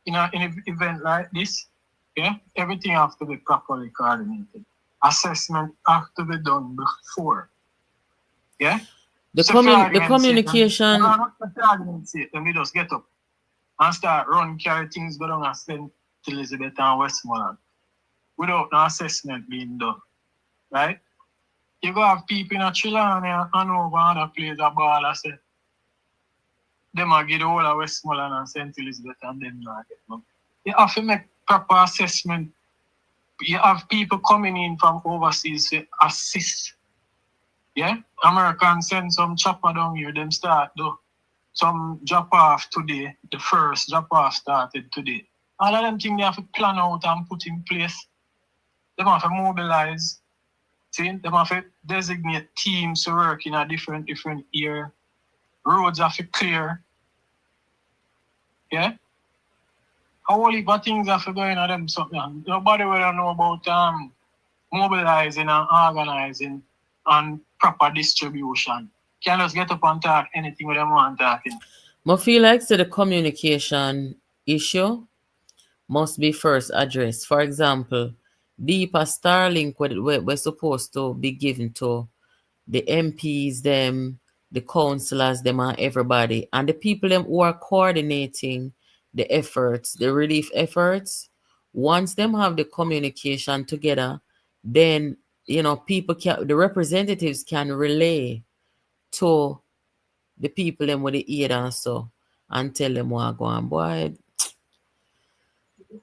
in an event like this, yeah, everything has to be properly coordinated. Assessment has to be done before. Yeah? The communication. Then we just get up and start carry things go down and send to Elizabeth and Westmoreland without no assessment being done. Right? You go have people in Trelawny and Hanover and other places a ball I say. Them a get the whole of Westmoreland and St. Elizabeth and them not get no. You have to make proper assessment. You have people coming in from overseas to assist. Yeah? Americans send some chopper down here, them start do some drop off today. The first drop off started today. All of them things they have to plan out and put in place. They have to mobilize. See, they have to designate teams to work in a different area. Roads have to clear. Yeah? How heap of things have to go in them something. Nobody will know about mobilizing and organizing and proper distribution. Can't just get up and talk anything with them want talking. I feel like the communication issue must be first addressed. For example, deeper Starlink we're supposed to be given to the MPs, them, the councillors, them and everybody. And the people them who are coordinating the efforts, the relief efforts, once them have the communication together, then people the representatives can relay to the people them with the ear and so and tell them what go on. Boy,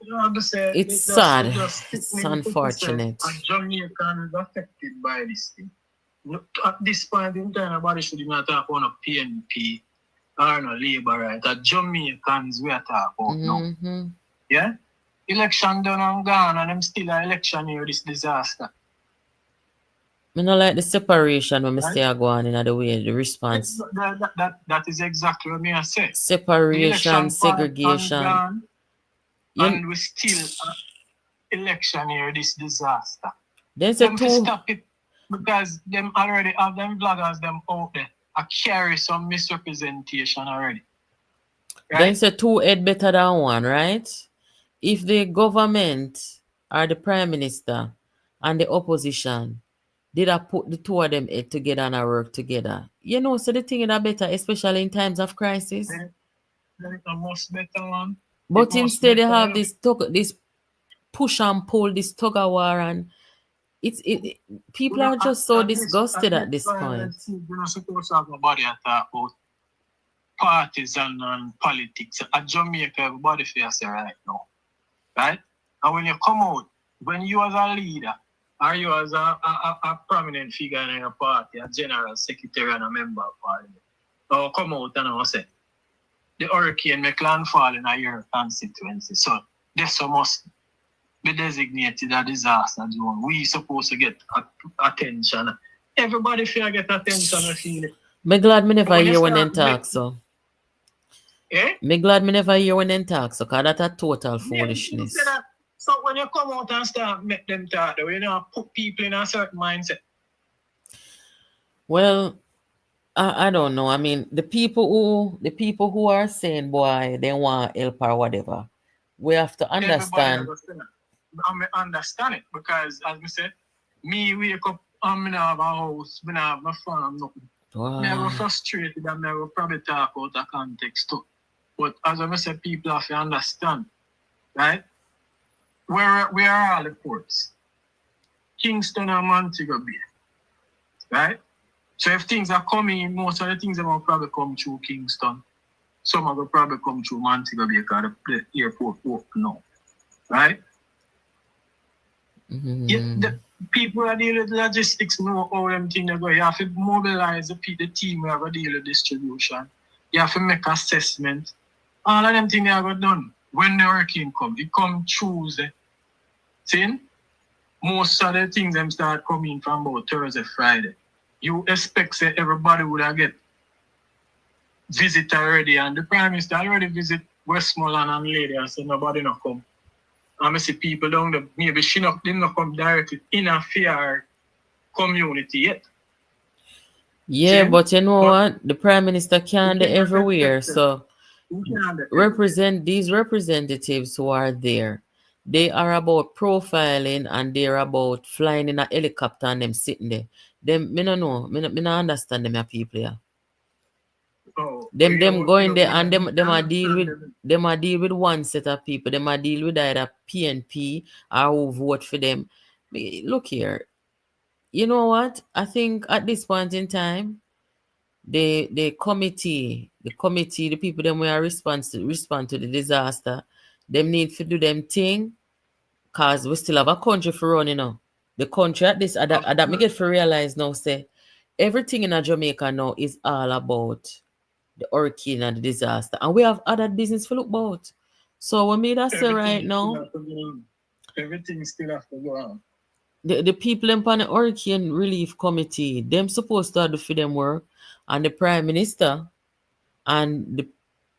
it's sad. It's unfortunate. Jamaicans affected by this thing. At this point in time, nobody should not talk about a PNP or no Labour right. At Jamaicans we are talking about now. Yeah? Election done and gone and them still an election here, this disaster. I don't like the separation when I say I go on in the way, the response. That is exactly what I say. Separation, segregation. And we still election here, this disaster. Then say to stop it because them already have them bloggers them out there. I carry some misrepresentation already. Right? Then say two head better than one, right? If the government or the prime minister and the opposition did I put the two of them head together and I work together, so the thing is better, especially in times of crisis. There is a most better one. But instead they have this push and pull, this tug of war, and people are just so disgusted at this point. We're not supposed to have nobody talk about parties and politics. At Jamaica, everybody feels right now. Right? And when you come out, when you as a leader, or you as a prominent figure in your party, a general secretary and a member of parliament, or come out and say, the hurricane make landfall in your constituency. So this must be designated a disaster zone. We supposed to get attention. Everybody feel get attention and feel it. Me glad me never hear when them talk so. Eh? Me glad me never hear when them talk so, because that's a total foolishness. So when you come out and start make them talk, put people in a certain mindset. Well, I don't know. I mean, the people who are saying, boy, they want help or whatever, we have to understand. I understand it because, as I said, me wake up and I have a house, I have a farm, nothing. Wow. I was frustrated and I will probably talk out of context too. But as I said, people have to understand, right? Where are all the ports? Kingston and Montego Bay, right? So if things are coming, most of the things will probably come through Kingston. Some will probably come through Montego Bay because the airport open now, right? Mm-hmm. The people that deal with logistics know how them things are going. You have to mobilize the team who have to deal with distribution. You have to make assessment. All of them things are going done. When the hurricane comes, it comes Tuesday. See? Most of the things them start coming from about Thursday, Friday. You expect that everybody would have get visit already, and the Prime Minister already visit Westmoreland and Lady, and so nobody not come. And I see people down there, maybe she didn't come directly in a fair community yet. Yeah, but you know what? The Prime Minister can't be everywhere, so these representatives who are there, they are about profiling and they're about flying in a helicopter and them sitting there. Them, me no know, me no understand them people here. Them going there and them are deal with one set of people. Them are deal with either PNP or who vote for them. Look here, You know what? I think at this point in time, the committee, the people them where respond to the disaster, them need to do them thing, cause we still have a country for run, you know. The country at this that me get for realize now say everything in a Jamaica now is all about the hurricane and the disaster, and we have other business to look about. So when me that say right now, everything still have to go on. the people in the hurricane relief committee, them supposed to do for them work, and the prime minister and the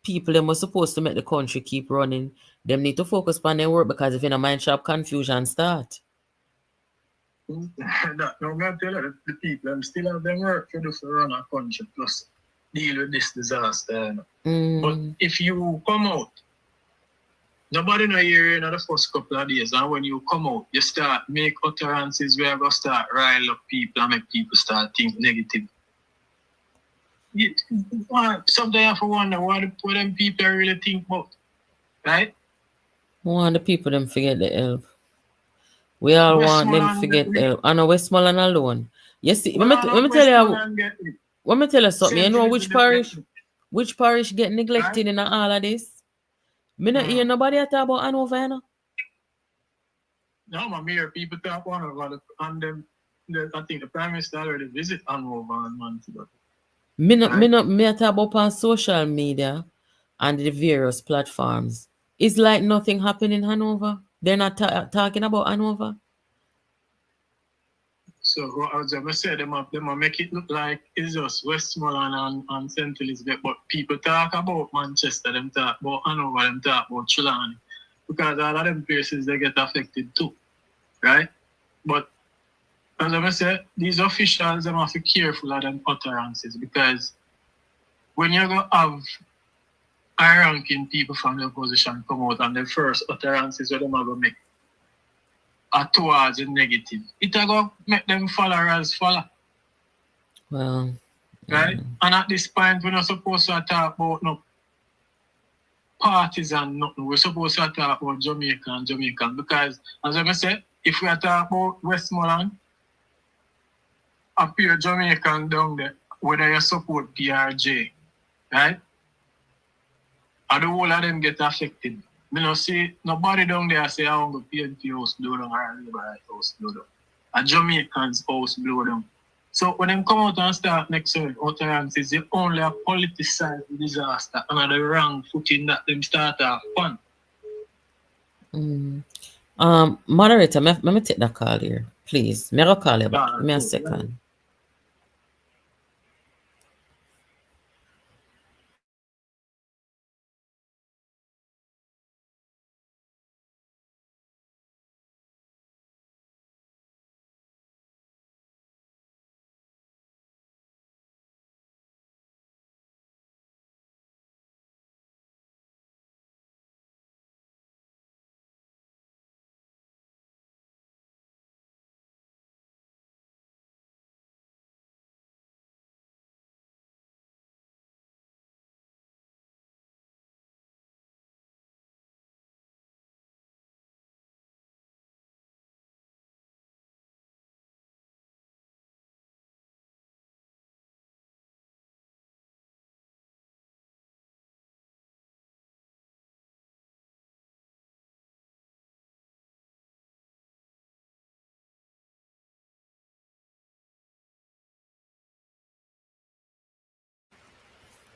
people them are supposed to make the country keep running. Them need to focus on their work, because if in a mind shop confusion start. No, I'm gonna tell you, the people them still have them work to do for run a country plus deal with this disaster. But if you come out, nobody know you in the first couple of days, and when you come out, you start make utterances where you go start rile up people and make people start think negative. Sometimes you have to wonder what them people really think about, right? We want the people them forget the help. We all want them to forget the help. I know Westmoreland alone. Yes, see, let me tell you something. You know which parish get neglected in all of this? Me not hear nobody talk about Hanover, you know? No, I hear people talk about it, and them. I think the Prime Minister already visit Hanover on months ago. Me talk about on social media and the various platforms. It's like nothing happened in Hanover. They're not talking about Hanover. So what I was going to say, they might make it look like it's just Westmoreland and St. Elizabeth, but people talk about Manchester, them talk about Hanover, them talk about Trelawney, because all of them places, they get affected too, right? But as I say, these officials, they must be careful of them utterances, because when you're going to have high-ranking people from the opposition come out and the first utterances that them are going to make are towards the negative, it will go make them followers follow. Well, right? And at this point, we're not supposed to talk about no parties and nothing. We're supposed to talk about Jamaican, because, as I said, if we talk about Westmoreland, appear Jamaican down there, whether you support PRJ, right? And the whole of them get affected. You know, see, nobody down there say, I want to PNP house blow down or a Liberal house blow down. A Jamaican's house blow down. So when them come out and start next year, utterances, they only a politicized disaster and the wrong footing that them start off fun. Moderator, let me take that call here, please. May I call you back? Give me a second.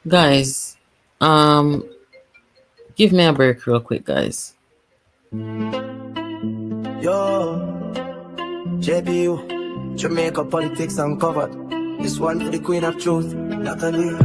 Guys, give me a break real quick, guys. Yo, JPU, Jamaica politics uncovered. This one for the Queen of Truth, Natalie.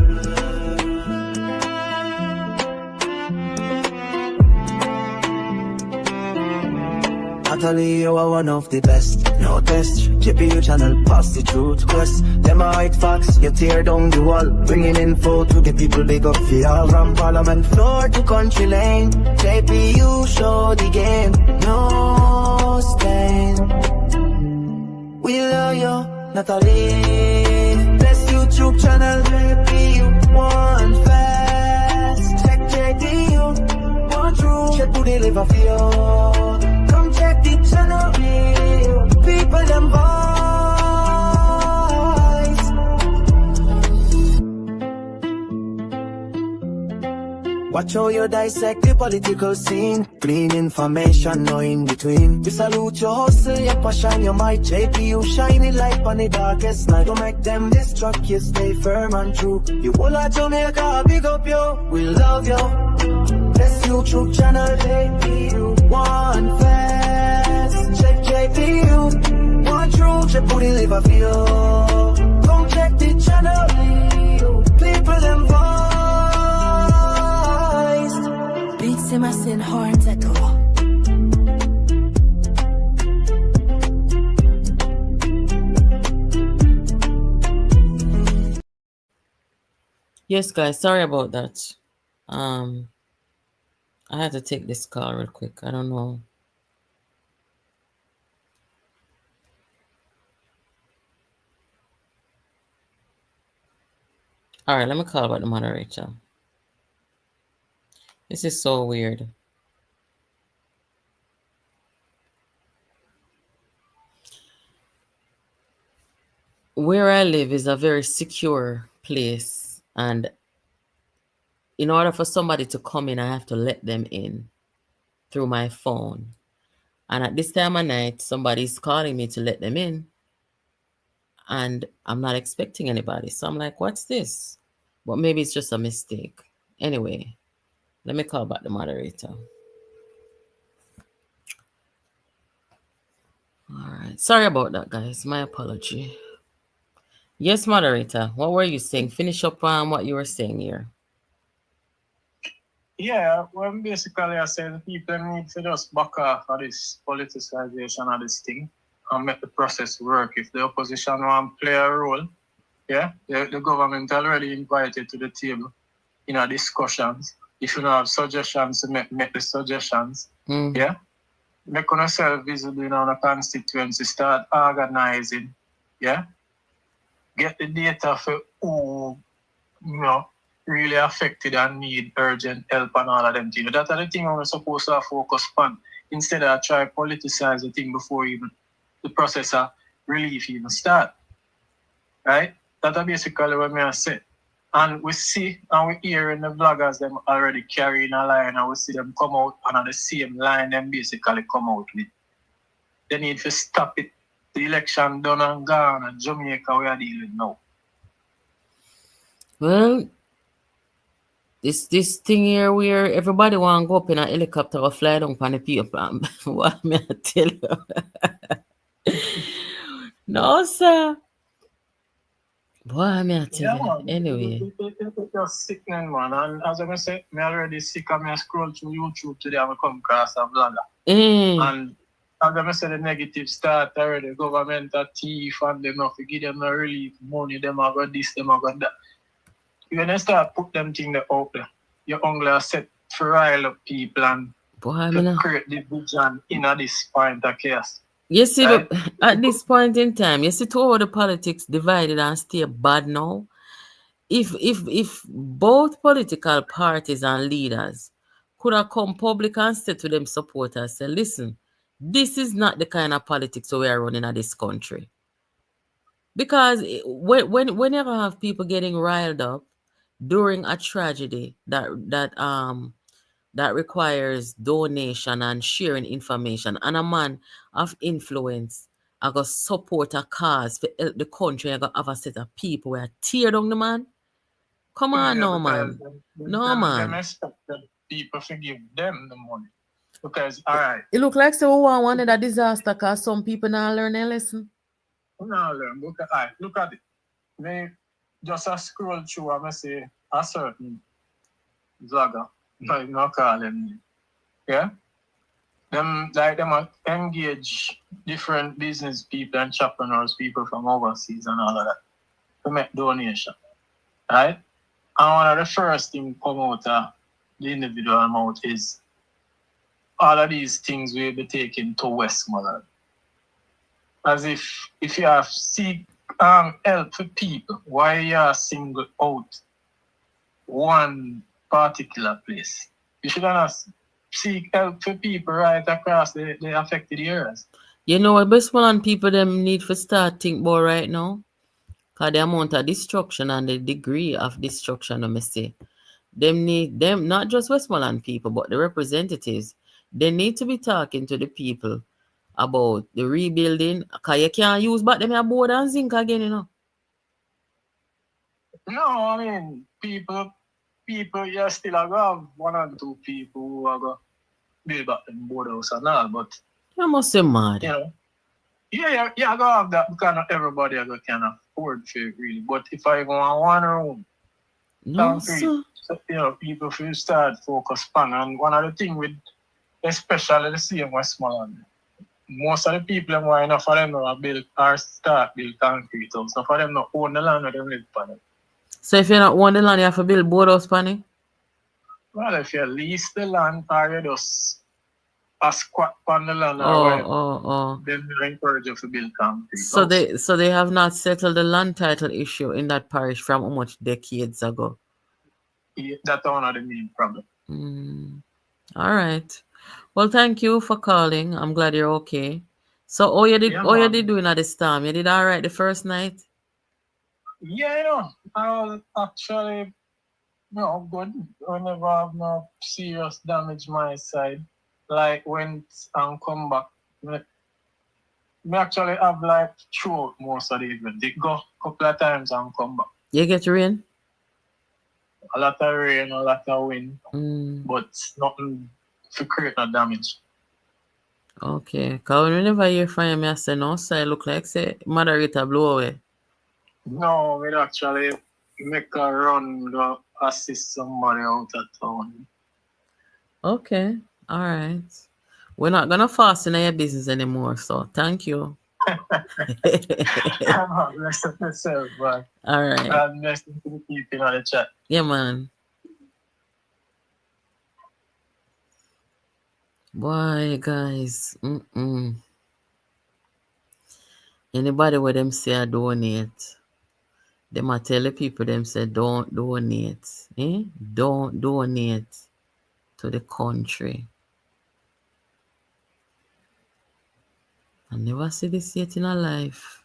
Natalie, you are one of the best. No test, JPU channel, pass the truth quest. Them are hide facts, you tear down the wall. Bringing info to the people, big up for y'all. From Parliament floor to country lane, JPU show the game. No stain. We love you, Natalie. Bless YouTube channel, JPU one fast. Check JPU, one true. Check to deliver for you. Check the channel, people them born. Watch how you dissect the political scene. Clean information, no in between. We salute your hustle, your passion, your might. JPU shining light on the darkest night. Don't make them distract you, stay firm and true. You all of Jamaica, big up you, we love you. Bless YouTube channel, JPU. One fast, check JPU. One true, check put the liver for you. Come check the channel, people them voice. Beats in my sin horns echo. Yes, guys, sorry about that. I had to take this call real quick. I don't know. All right, let me call about the moderator. This is so weird. Where I live is a very secure place, and in order for somebody to come in, I have to let them in through my phone. And at this time of night, somebody's calling me to let them in, and I'm not expecting anybody. So I'm like, what's this? But maybe it's just a mistake. Anyway, let me call back the moderator. All right. Sorry about that, guys. My apology. Yes, moderator. What were you saying? Finish up on what you were saying here. Yeah, well, basically, I said people need to just back off of this politicization of this thing and make the process work. If the opposition want to play a role, yeah, the government already invited to the table in our discussions. If you don't have suggestions, make the suggestions. Yeah, make yourself visible in our constituency, start organizing. Yeah, get the data for who, really affected and need urgent help and all of them things. That's the thing we're supposed to focus on. Instead of try to politicize the thing before even the process of relief even start. Right? That's basically what I say. And we see and we hear in the bloggers them already carrying a line, and we see them come out on the same line them basically come out with. They need to stop it. The election done and gone, and Jamaica we are dealing now. Well, this thing here where everybody want to go up in a helicopter or fly down on the people. What may I tell you? No, sir. Boy, may I tell you? Anyway. It's just sickening, man. And as I say, I already sick of me scroll through YouTube today and I come across a blogger. And as I say, the negative start already. Government a thief and them not to give them no relief money, them have got this, them have got that. When you start put them things out there, you're only set to rile up people and to create division in this point of case. You see, right? At this point in time, you see to all the politics divided and stay bad now. If both political parties and leaders could have come public and said to them supporters, say, listen, this is not the kind of politics we are running in this country. Because whenever have people getting riled up during a tragedy that requires donation and sharing information, and a man of influence I go support a cause for help the country, I go have a set of people where I tear down the man. Come on, no man. No man. Them expect people to give them the money. Because alright. It look like someone wanted a disaster because some people not learn a lesson. No learn. Look at it. They just a scroll through and I say a certain vlogger. Not call them. Yeah? Them engage different business people and entrepreneurs, people from overseas and all of that to make donation. Right? And one of the first things come out of the individual mouth is all of these things will be taken to Westmoreland. As if you have seek help for people, why you are single out one particular place? You should not seek help for people right across the affected areas. You know what Westmoreland people them need to start think about right now? Because the amount of destruction and the degree of destruction, I may say, Them need them not just Westmoreland people, but the representatives. They need to be talking to the people about the rebuilding. Cause you can't use back them a board and zinc again, you know. No, I mean, people, you still have one or two people who are going to build back the board house and all, but, You must be mad. you know, yeah, go have that because not everybody can afford to really. But if I go on one room, No, concrete, sir. so, you know, people will start focus on. And one of the things with, especially the same Westmoreland, most of the people them want enough for them to build or start build concrete house. So for them not own the land where them live on it. So if you're not one the land, you have to build board house pan it? Well, if you lease the land or you just a squat on the land or Oh, whatever, oh. then they encourage you to build concrete So house. they have not settled the land title issue in that parish from how much decades ago. That's one of the main problem. All right. Well, thank you for calling. I'm glad you're okay. So, oh, you did, Yeah, oh, you did man. doing at the storm. You did all right the first night. Yeah, you know, I was actually, good. I never have no serious damage my side. Like when I come back, me actually have like throughout most of the evening. They go a couple of times and come back. You get rain. A lot of rain, a lot of wind, Mm, but nothing to create no damage. okay. Cause whenever you find me, I say no, so I look like say moderator blow away. No, we actually make a run to assist somebody out of town. Okay. All right. We're not gonna fast in your business anymore. So thank you. I'm not blessing myself, but All right. I'm blessing to the people on the chat. Yeah, man. Boy, guys. Anybody where them say I donate, them I tell the people them say don't donate. Don't donate to the country. I never see this yet in a life.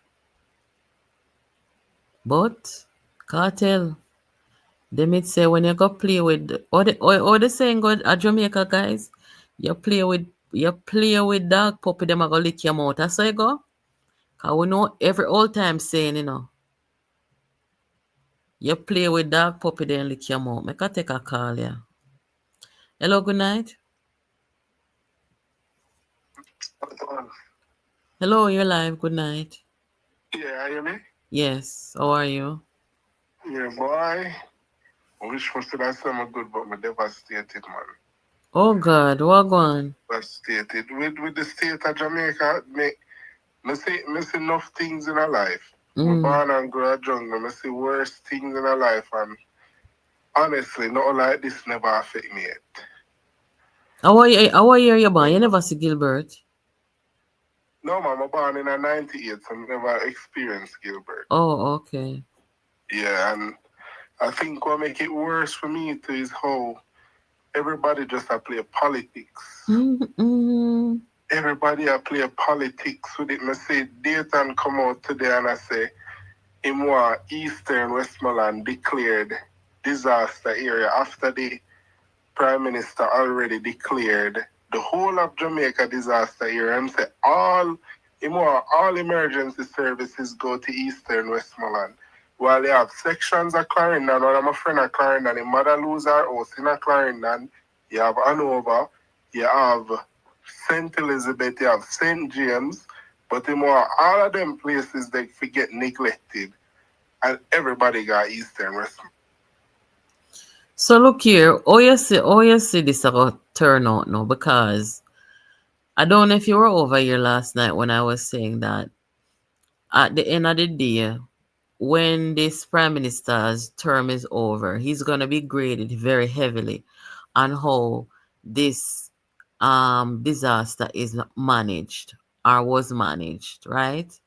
But cartel, them it say when you go play with or the saying go at Jamaica guys, you play with dog puppy, them a go lick your mouth. That's how you go. Cause we know every old time saying, you play with dog puppy, then lick your mouth. Make I take a call, yeah. Hello, good night. Hello, you're live. Good night. Yeah, you me? Yes. How are you? Yeah, boy. I wish for still I say I'm good, but I'm devastated, man. Oh God, what going? Devastated. With the state of Jamaica, me see enough things in our life. I'm born and grow up jungle. I see worse things in our life, and honestly, nothing like this never affect me yet. How are you born? You never see Gilbert? No, man, I'm born in a 98, so I never experienced Gilbert. Oh, okay. Yeah, and I think what make it worse for me too is how everybody just a play politics. Everybody a play politics with it. I say Dayton come out today and I say him want Eastern Westmoreland declared disaster area after the Prime Minister already declared the whole of Jamaica disaster area. And say all emergency services go to Eastern Westmoreland. While you have sections of Clarendon, one of my friend at Clarendon, his mother lose her house in Clarendon, you have Hanover, you have St. Elizabeth, you have St. James, but all of them places they forget neglected, and everybody got Eastern Westmoreland. So look here, how you see this about turn out now? Because I don't know if you were over here last night when I was saying that at the end of the day, when this prime minister's term is over, he's gonna be graded very heavily on how this disaster is managed or was managed, right?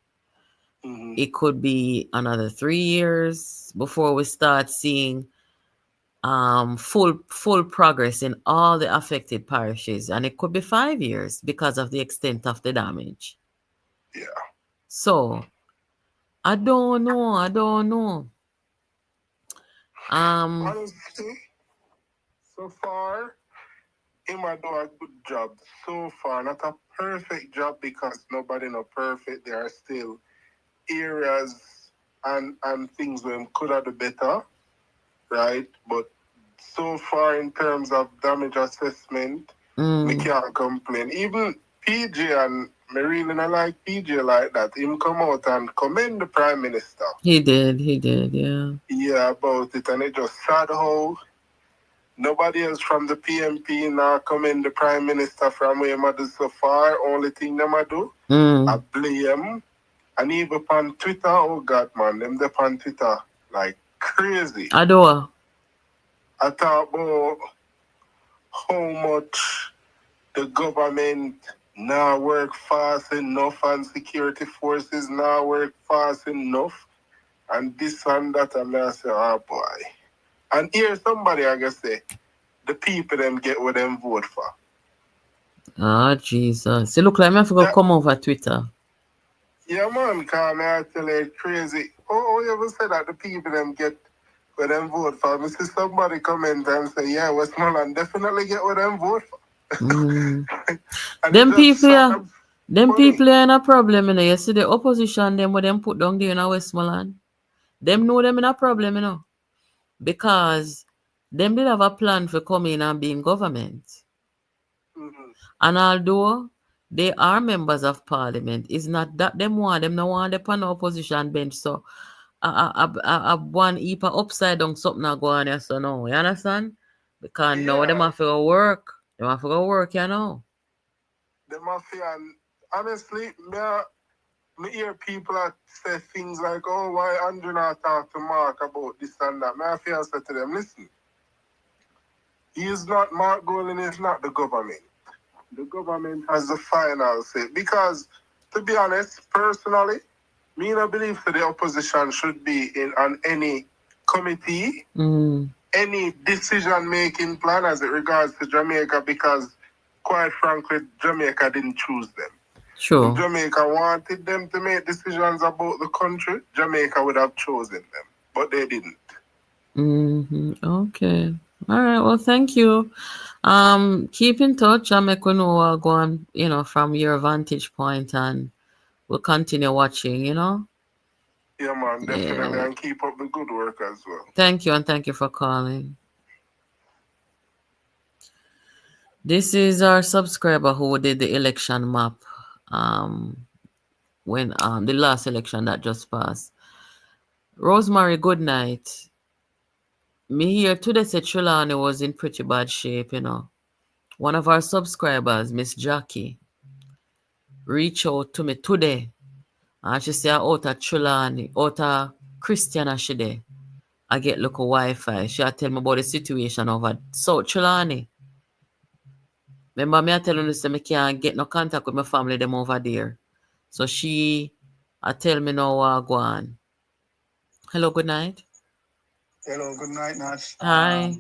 It could be another 3 years before we start seeing full progress in all the affected parishes, and it could be 5 years because of the extent of the damage. Yeah. So I don't know. Honestly, so far, him a do a good job so far. Not a perfect job because nobody no perfect. There are still areas and things where him could have do better, right? But so far in terms of damage assessment, we can't complain. Even PJ, and me really not like PJ like that. Him come out and commend the Prime Minister. He did, yeah. Yeah, about it, and it just sad how nobody else from the PNP now commend the Prime Minister from where him do so far. Only thing them a do, I blame. And even upon Twitter, oh God, man, them there on Twitter like crazy. Adore. I talk about how much the government now work fast enough and security forces now work fast enough and this and that, and I say, oh boy. And here somebody I guess say the people them get what them vote for. Ah, Jesus. It look like me have to go come over Twitter. Yeah, man, because I tell you it's crazy. Oh, you ever say that the people them get what them vote for? I see somebody comment and say, yeah, Westmoreland definitely get what them vote for. Them people, yeah. Them people are in a problem, you know. You see the opposition, them what them put down there in Westmoreland. Them know them in a problem, you know. Because them did have a plan for coming in and being government. And although they are members of parliament, it's not that them no want them on opposition bench. So I one heap of upside down something go on here, so no. You understand? Because now them have to go work. Them have to go work, you know. Them have to, and honestly, me hear people that say things like, oh, why Andrew not talk to Mark about this and that? I feel say to them, listen, he is not Mark Golan, is not the government. The government has the final say. Because, to be honest, personally, me not believe that the opposition should be on any committee, any decision-making plan as it regards to Jamaica, because, quite frankly, Jamaica didn't choose them. Sure. If Jamaica wanted them to make decisions about the country, Jamaica would have chosen them, but they didn't. Okay. All right. Well, thank you. Keep in touch. I make you know what go on, you know, from your vantage point, and we'll continue watching, you know. Yeah, man, definitely, and keep up the good work as well. Thank you, and thank you for calling. This is our subscriber who did the election map. When the last election that just passed. Rosemary, good night. Me here today said Trelawney was in pretty bad shape, you know. One of our subscribers, Miss Jackie, reached out to me today. And she said, out of Trelawney, out of Christiana she there. I get local Wi-Fi. She tell me about the situation over South Trelawney. Remember me I tell you say I can't get no contact with my family them over there. So she tell me now what go on. Hello, good night. Hello, good night, Nat. Hi.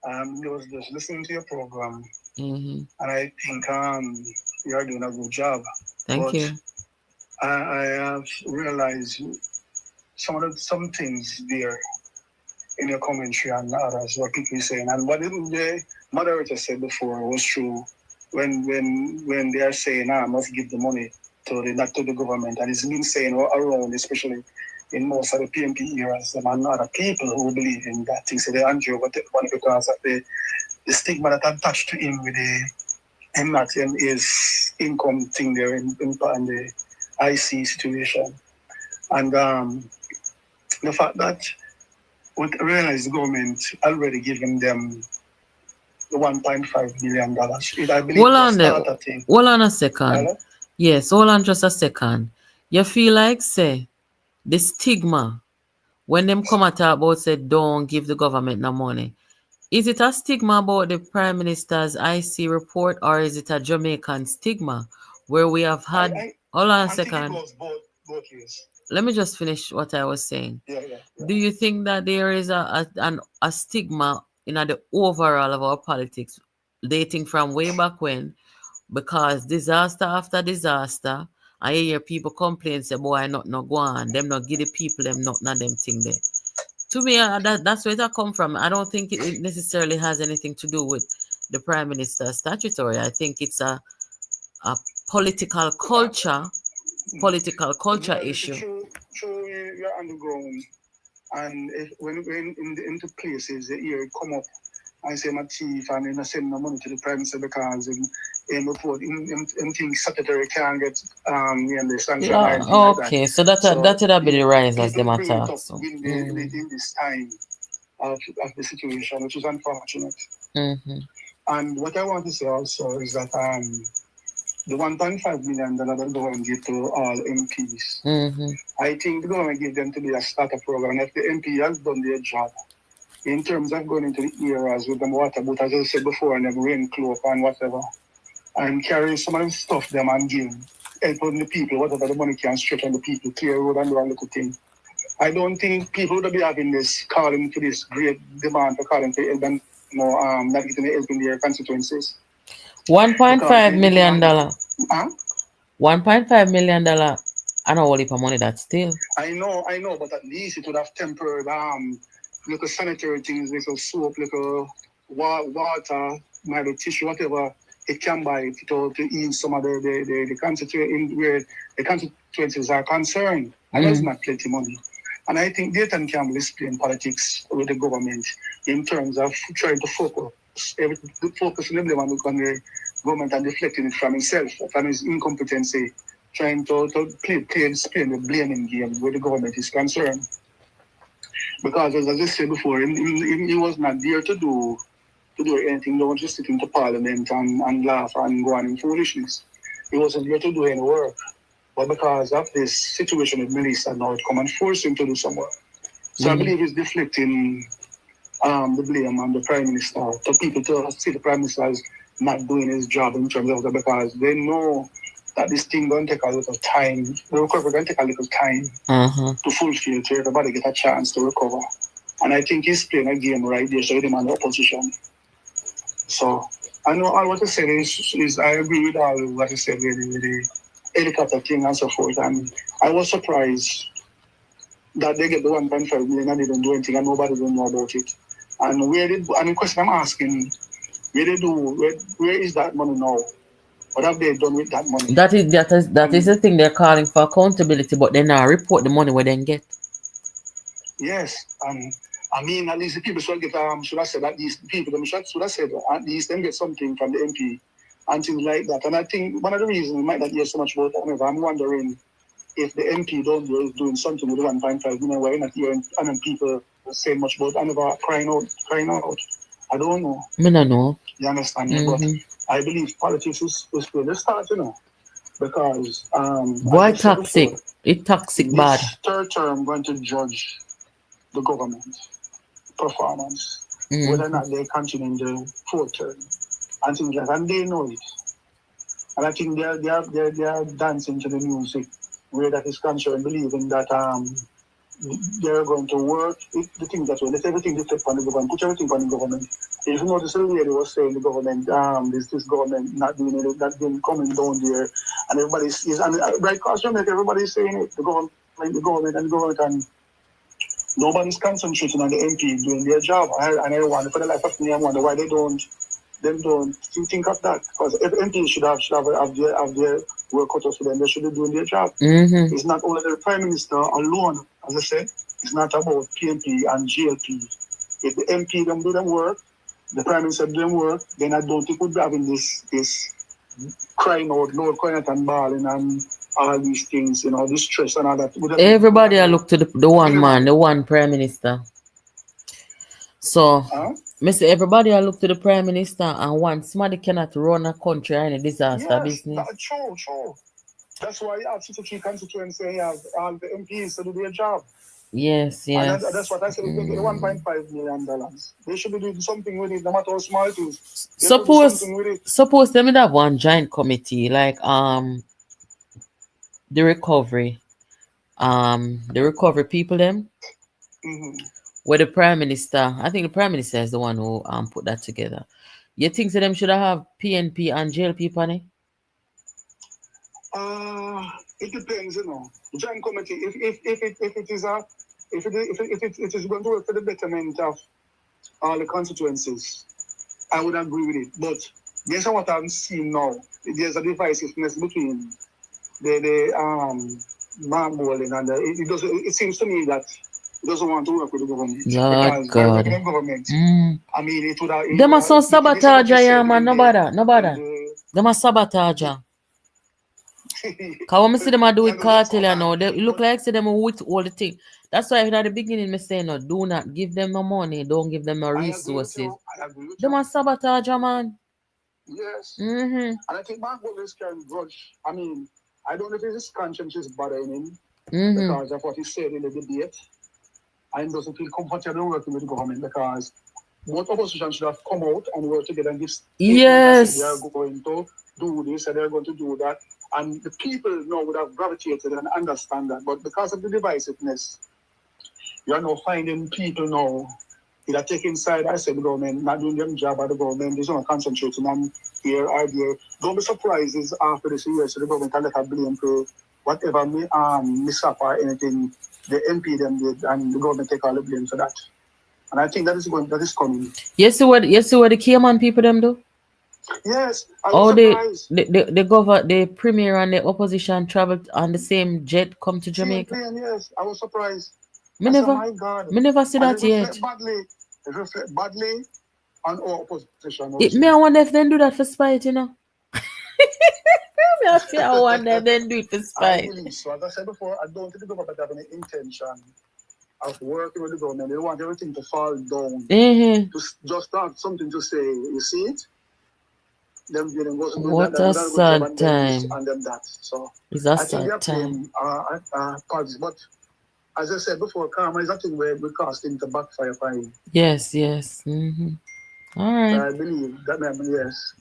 I was just listening to your program, and I think you are doing a good job. Thank you. I have realized some things there in your commentary and others, what people are saying, and what the moderator said before was true. When they are saying, I must give the money not to the government, and it's been saying around, especially in most of the PNP eras, and other people who believe in that thing say the Andrew got the money because of the stigma that attached to him with his income thing there in the IC situation. And the fact that we realize the government already given them the $1.5 million. I believe hold on a second. Hello? Yes, hold on just a second. You feel like, say, the stigma, when them come and talk about, say, don't give the government no money, is it a stigma about the Prime Minister's IC report, or is it a Jamaican stigma where we have had... hold on a second. Both ways. Let me just finish what I was saying. Yeah. Do you think that there is a stigma in the overall of our politics dating from way back when, because disaster after disaster, I hear people complain, say, boy, not go on, them not give the people them not them thing there. To me, that's where that come from. I don't think it necessarily has anything to do with the prime minister's statutory. I think it's a political culture, political culture Because issue. true, you're on the ground, and if, when into places, the ear come up and say my chief and then I send no money to the prime minister because in report in things secretary can't get the sanction or Yeah, anything like that. okay. So that So that would be the rise as people them bring it attack. up So. in this time of the situation, which is unfortunate. Mm-hmm. And what I want to say also is that the $1.5 million that the government give to all MPs, Mm-hmm. I think the government give them to be a starter program. And if the MP has done their job, in terms of going into the areas with them water boat, as I said before, and them rain cloak and whatever, and carry some of the stuff them and give, helping the people, whatever the money can stretch on the people, clear road and do a little thing. I don't think people would be having this, calling for this great demand for calling for help and not getting the help in their constituencies. $1.5 million. Huh? $1.5 million. I know only for money that's still. I know, but at least it would have tempered little sanitary things, little soap, little water, maybe tissue, whatever it can buy to ease some of the constituencies where the constituencies are concerned. And that's not plenty money. And I think Dayton Campbell is playing politics with the government in terms of trying to focus on the government and deflecting it from himself, from his incompetency, trying to play the blaming game where the government is concerned. Because as I said before, he was not there to do anything. They were just sitting to parliament and laugh and go on in foolishness. He wasn't there to do any work. But because of this situation with Melissa, now it come and force him to do some work. So I believe he's deflecting the blame on the Prime Minister, to people to see the Prime Minister as not doing his job in terms of that, because they know that this thing going to take a little time. The recovery going to take a little time to fulfill, to everybody get a chance to recover. And I think he's playing a game right there, so he demand the opposition. So I know all what I said is I agree with all what he said with the helicopter thing and so forth. And I was surprised that they get the 1.5 million and they don't do anything and nobody don't know about it. And the question I'm asking, where is that money now? What have they done with that money? That is the thing they're calling for accountability, but they now report the money where they get. Yes, I mean, at least the people should get, should have said, at least people should have said, at least them get something from the MP and things like that. And I think one of the reasons we might not hear so much about it, I'm wondering if the MP down there is doing something with the 1.5 million, why not hearing people saying much about Anova crying out. I don't know. Me no know. You understand me? But I believe politics is where they start, because why toxic? It's toxic bad. This third term going to judge the government performance, whether or not they continue in the fourth term and things like that. And they know it. And I think they are dancing to the music where that is concerned, believing that they're going to work the things that way. Let everything depend on the government, put everything on the government. If you notice the way they were saying the government, this government not doing it, not been coming down there, and everybody's right across Jamaica, everybody's saying it, the government, and nobody's concentrating on the MP doing their job. And I wonder, for the life of me, I wonder why they don't think of that. Because if MP should have their work cut off for them, they should be doing their job. It's not only the Prime Minister alone, as I said, it's not about PNP and GLP. If the MP don't do them work, the Prime Minister do them work, then I don't think we'd be having this crying out and bawling and all these things, this stress and all that. Everybody I look to the one man, the one Prime Minister. So, Mr. Everybody I look to the Prime Minister, and one somebody cannot run a country in a disaster business. True. That's why you have 63 constituencies and you have all the MPs to do their job. Yes. And that's what I said. If they get $1.5 million, they should be doing something with it, no matter how small it is. Suppose them have one giant committee, like the recovery people them. Where the Prime Minister, I think the Prime Minister is the one who put that together. You think that them should have PNP and JLP on it? It depends, The joint committee, if it is if it is going to work for the betterment of all the constituencies, I would agree with it. But based on what I'm seeing now, there's a divisiveness between the Marbolin and it seems to me that he doesn't want to work with the government. Lord Because God. the government, I mean, it would have... Them are so sabotage, yeah, man. No bother. Them are sabotage. Because when I see them do with Kartel, you know, they look like see them with all the thing. That's why at the beginning, I say, no, do not give them no money. Don't give them no resources. I agree with Them you. are sabotage, man. Yes. Mm-hmm. And I think Marbolin can grudge. I mean, I don't know if his conscience is bothering him because of what he said in the debate. And he doesn't feel comfortable working with the government because both opposition should have come out and work together and give statement and say they are going to do this and they're going to do that. And the people now would have gravitated and understand that. But because of the divisiveness, you are now finding people now either taking side, I said the government, not doing their job at the government, they're not concentrating on here or there. Don't be surprised after this year, so the government can let her blame for whatever mishap or anything the MP them did, and the government take all the blame for that. And I think that is coming. You see what the Cayman people them do? Yes, I was surprised. The premier and the opposition traveled on the same jet come to Jamaica. Same plane, yes, I was surprised. Me never see that yet. It reflect badly on our opposition. Me I wonder if they do that for spite, you know. I wonder if they do it for spite. I believe so. As I said before, I don't think the government have any intention of working with the government. They want everything to fall down. To just have something to say. You see it? What a sad time. And them that. So it's a sad time. But as I said before, karma is a thing where we cast into backfire for him. Yes. All right. I believe that yes.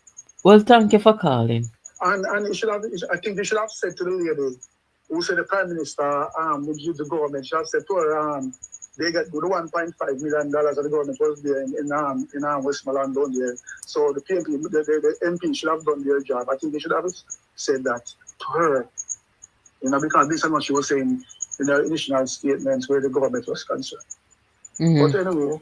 Well, thank you for calling. And it should have, I think they should have said to the lady who said the Prime Minister would give the government, should have said to her, they got the $1.5 million that the government was there in Westmoreland down there. So the PNP, the MP should have done their job. I think they should have said that to her. You know, because this is what she was saying in her initial statements where the government was concerned. But anyway,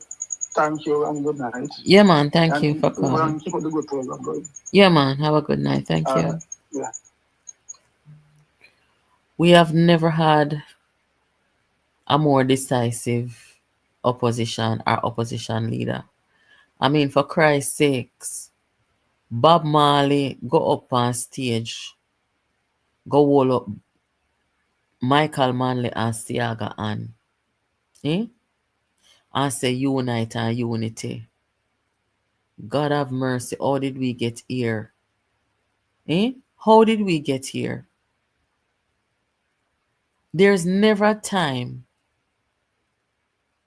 thank you and good night. Yeah, man. Thank you for calling. Keep up the good program going. Yeah, man. Have a good night. Thank you. Yeah. We have never had a more decisive opposition or opposition leader. I mean, for Christ's sakes, Bob Marley go up on stage, go wall up Michael Manley and Siaga and say unite and unity. God have mercy. How did we get here? How did we get here? There's never a time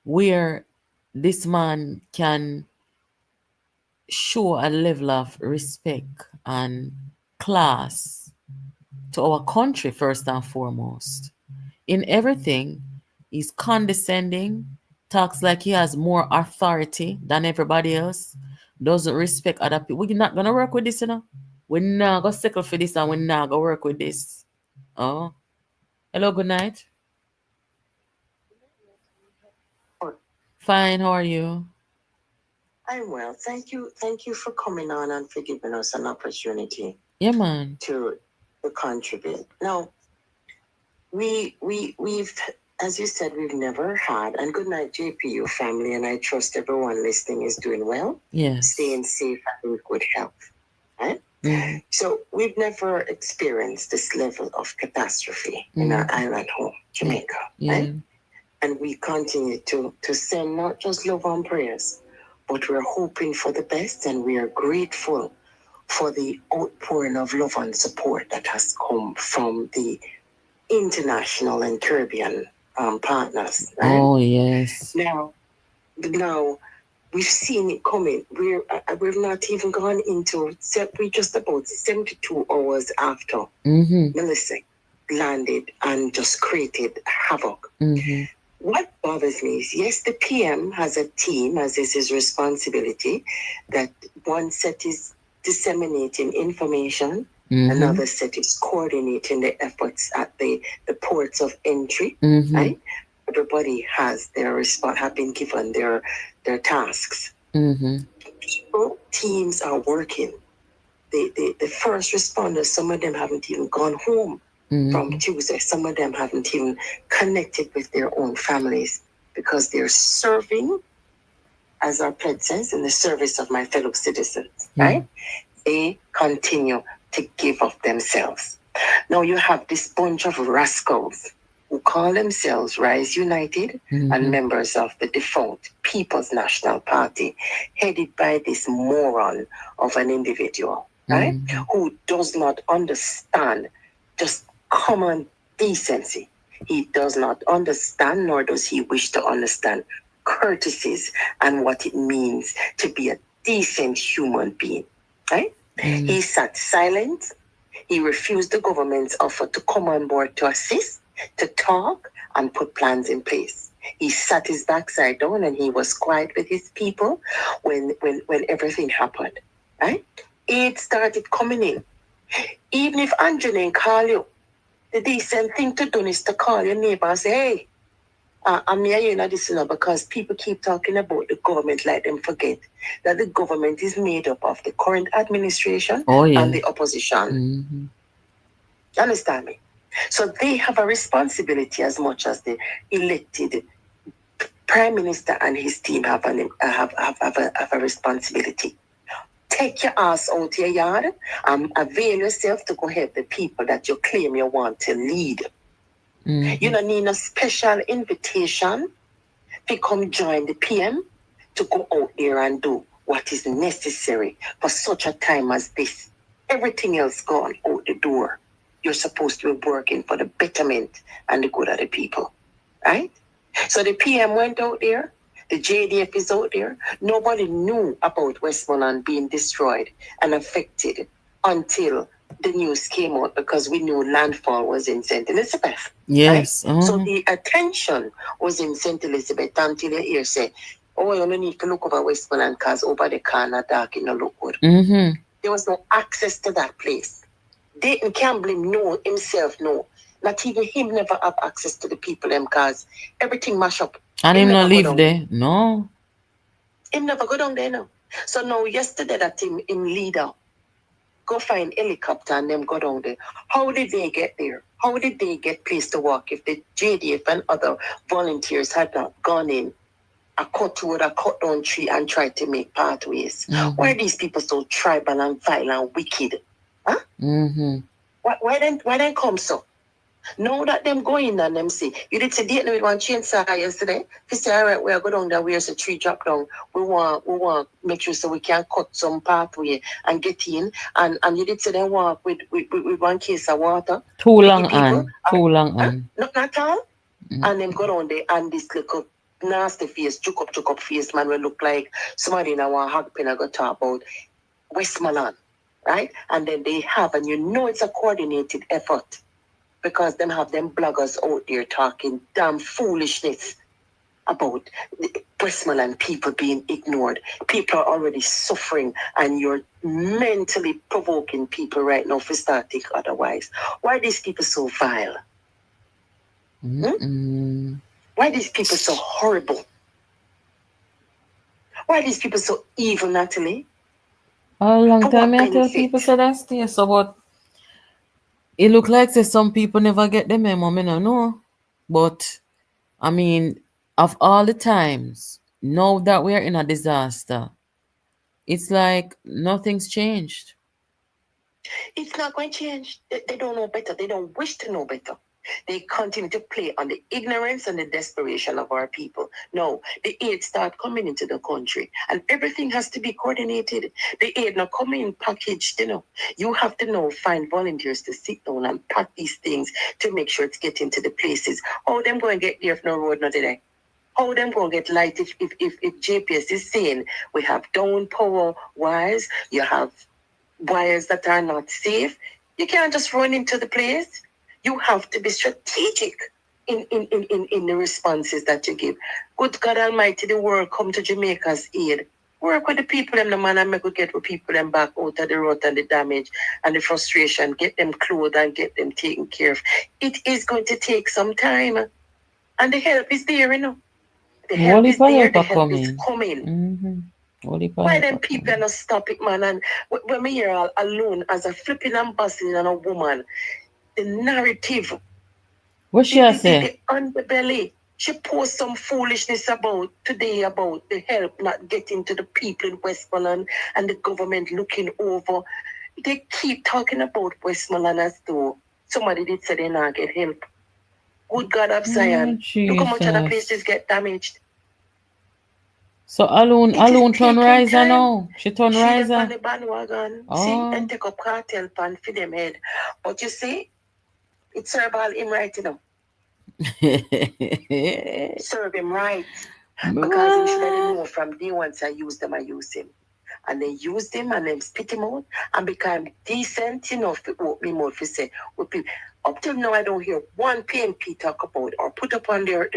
where this man can show a level of respect and class to our country first and foremost. In everything, he's condescending, talks like he has more authority than everybody else, doesn't respect other people. We're not gonna work with this, you know. We're not gonna settle for this and we're not gonna work with this. Oh. Hello, good night. Fine, how are you? I'm well. Thank you for coming on and for giving us an opportunity. Yeah, man. To contribute. Now, we've, as you said, we've never had, and good night, JPU family, and I trust everyone listening is doing well. Yes. Staying safe and in good health. Right? Mm-hmm. So we've never experienced this level of catastrophe in our island home, Jamaica. Right? And we continue to send not just love and prayers, but we're hoping for the best, and we are grateful for the outpouring of love and support that has come from the international and Caribbean partners. Right? Oh, yes. Now, we've seen it coming. We've not even gone into, we're just about 72 hours after Melissa landed and just created havoc. What bothers me is, yes, the PM has a team, as is his responsibility, that one set is disseminating information, another set is coordinating the efforts at the ports of entry, right? everybody has their have been given their tasks. So teams are working. The first responders, some of them haven't even gone home from Tuesday. Some of them haven't even connected with their own families because they're serving, as our pledge says, in the service of my fellow citizens, right? They continue to give of themselves. Now you have this bunch of rascals who call themselves Rise United and members of the defunct People's National Party, headed by this moron of an individual, right? Who does not understand just common decency. He does not understand, nor does he wish to understand courtesies and what it means to be a decent human being, right? He sat silent. He refused the government's offer to come on board to assist, to talk, and put plans in place. He sat his backside down and he was quiet with his people when everything happened, right? Aid started coming in. Even if Angeline call you, the decent thing to do is to call your neighbor and say, hey, I'm here not this because people keep talking about the government like them forget that the government is made up of the current administration and the opposition. You understand me? So they have a responsibility as much as the elected Prime Minister and his team have a responsibility. Take your ass out your yard and avail yourself to go help the people that you claim you want to lead. You don't need a special invitation to come join the PM to go out there and do what is necessary for such a time as this. Everything else gone out the door. You're supposed to be working for the betterment and the good of the people, right? So the PM went out there. The JDF is out there. Nobody knew about Westmoreland being destroyed and affected until the news came out because we knew landfall was in St. Elizabeth. Yes. Right? So the attention was in St. Elizabeth until you hear say, oh, you don't need to look over Westmoreland because over the corner dark in the look good. There was no access to that place. Dayton can't blame no himself, no. Not even him never have access to the people them because everything mash up. And him not live there. No. Him never go down there now. So now yesterday that him leader go find helicopter and them go down there. How did they get there? How did they get place to walk if the JDF and other volunteers had not gone in, a cut wood, a cut down tree and tried to make pathways? Why are these people so tribal and violent and wicked? Huh? Why then come so? Know that them go in and them say, you did say date with one chainsaw yesterday. He said, all right, we'll go down there, where's the tree drop down. We want make sure so we can cut some pathway and get in. And you did say they walk with one case of water. Too long on. Not at all. And then go down there and this little nasty face, juk up face man will look like somebody in our hog pen go talk about Westmoreland. Right? And then they have, and you know it's a coordinated effort. Because them have them bloggers out there talking damn foolishness about Westmoreland people being ignored. People are already suffering and you're mentally provoking people right now for starting otherwise. Why are these people so vile? Why are these people so horrible? Why are these people so evil, Natalie? A long time I tell people so that's there. So what? It look like some people never get the memo, I don't know. But, I mean, of all the times, now that we're in a disaster, it's like nothing's changed. It's not going to change. They don't know better. They don't wish to know better. They continue to play on the ignorance and the desperation of our people. No, the aid start coming into the country and everything has to be coordinated. The aid not coming packaged, You have to now find volunteers to sit down and pack these things to make sure it's getting to the places. How them going to get there if no road not today? How them going to get light if JPS is saying we have down power wires, you have wires that are not safe. You can't just run into the place. You have to be strategic in the responses that you give. Good God Almighty, the world come to Jamaica's aid. Work with the people and the man and make we get the people them back out of the rot and the damage and the frustration, get them clothed and get them taken care of. It is going to take some time. And the help is there, you know. The Holy help is there, the help help is coming. coming. Holy Why help them people coming. not stop it, man? And when me hear alone as a flipping and busting and a woman, the narrative, What she a say? the underbelly. She posts some foolishness about today about the help not getting to the people in Westmoreland and the government looking over. They keep talking about Westmoreland as though somebody did say they not get help. Good God of Zion. Look how much other places get damaged. So alone turn riser now. She turn She riser. on the bandwagon. See, and take up cartel pan for them head. But you see, it's serve him right, you know. Serve him right. Because him should have know from day once I use him. And they used him and then spit him out and become decent enough to open me mouth to say, up till now I don't hear one PNP talk about or put up on their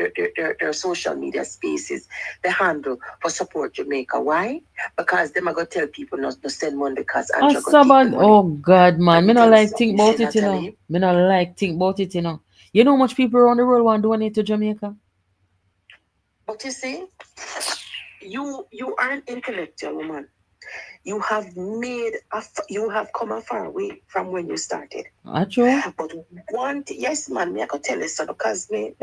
social media spaces the handle for support Jamaica. Why? Because them are gonna tell people not to send money because Andrew got take the money. Oh God, man. Me not like think about it, you know. Me not like think about it, you know. You know how much people around the world want to donate to Jamaica? But you see, you are an intellectual woman. You have come a far way from when you started. True. But yes, man, I could tell you so because you've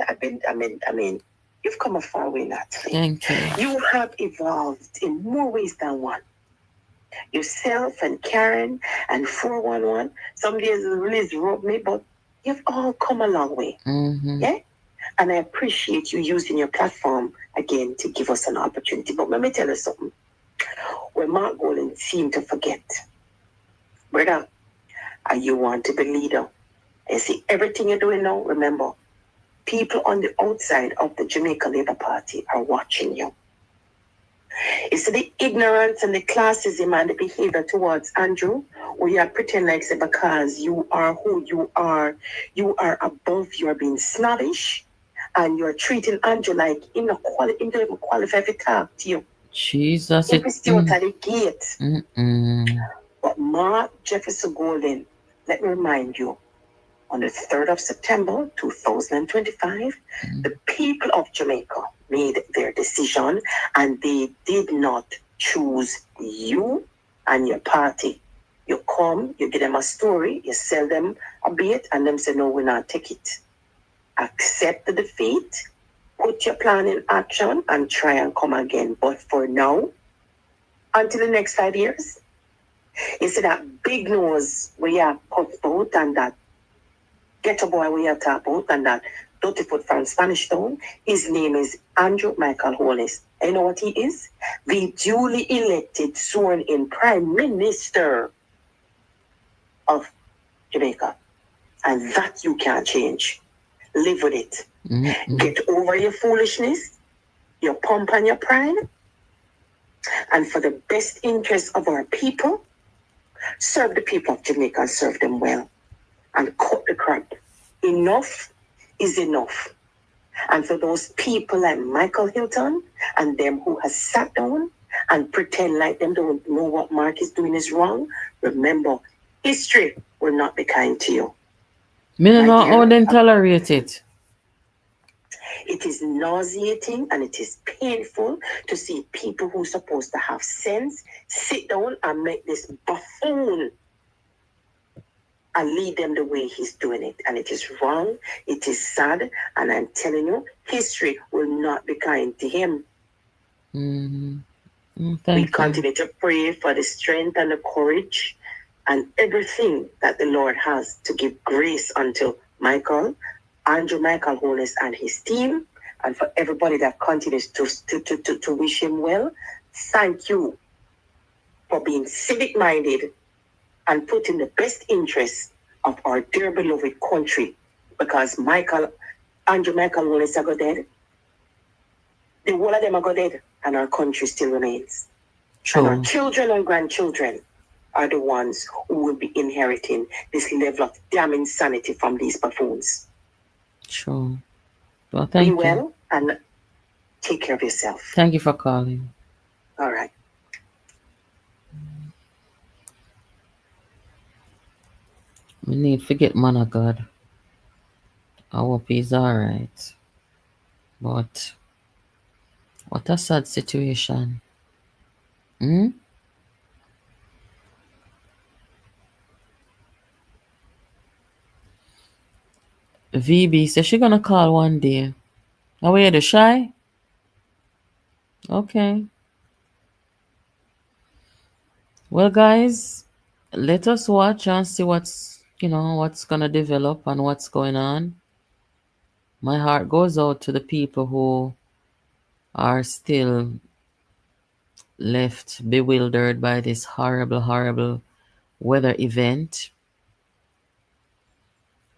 come a far way, Natalie. Thank you. You have evolved in more ways than one. Yourself and Karen and 411. Some days the release robbed me, but you've all come a long way. Yeah? And I appreciate you using your platform again to give us an opportunity. But let me tell you something. When Mark Golden seemed to forget, brother, you want to be leader. And see, everything you're doing now, remember, people on the outside of the Jamaica Labour Party are watching you. You see the ignorance and the classism and the behavior towards Andrew, where you pretend like say because you are who you are above, you are being snobbish, and you're treating Andrew like he don't even qualify to talk to you. Jesus. If it's out at the gate. But Mark Jefferson Golden, let me remind you, on the 3rd of September 2025, the people of Jamaica made their decision and they did not choose you and your party. You come, you give them a story, you sell them a bit, and them say, no, we're not take it. Accept the defeat, put your plan in action, and try and come again. But for now, until the next 5 years, you see that big nose where you have cut out and that ghetto boy where you talk about and that dirty foot from Spanish Town, his name is Andrew Michael Holness. And you know what he is? The duly elected, sworn in Prime Minister of Jamaica. And that you can't change. Live with it. Get over your foolishness, your pomp and your pride. And for the best interest of our people, serve the people of Jamaica and serve them well. And cut the crap. Enough is enough. And for those people like Michael Hilton and them who has sat down and pretend like them don't know what Mark is doing is wrong, remember, history will not be kind to you. Me don't know how they tolerate it. It is nauseating and it is painful to see people who are supposed to have sense sit down and make this buffoon and lead them the way he's doing it. And it is wrong, it is sad, and I'm telling you, history will not be kind to him. We continue to pray for the strength and the courage and everything that the Lord has to give grace unto Michael, Andrew Michael Holness and his team, and for everybody that continues to wish him well. Thank you for being civic-minded and putting the best interests of our dear beloved country, because Andrew Michael Holness are dead. The whole of them are dead, and our country still remains. True. And our children and grandchildren are the ones who will be inheriting this level of damn insanity from these buffoons. True. Well, thank you. Be well and take care of yourself. Thank you for calling. All right. We need to forget man of God. I hope he's alright. But what a sad situation. Hmm? VB says she gonna call one day. Are we the shy? Okay. Well, guys, let us watch and see what's gonna develop and what's going on. My heart goes out to the people who are still left bewildered by this horrible, horrible weather event.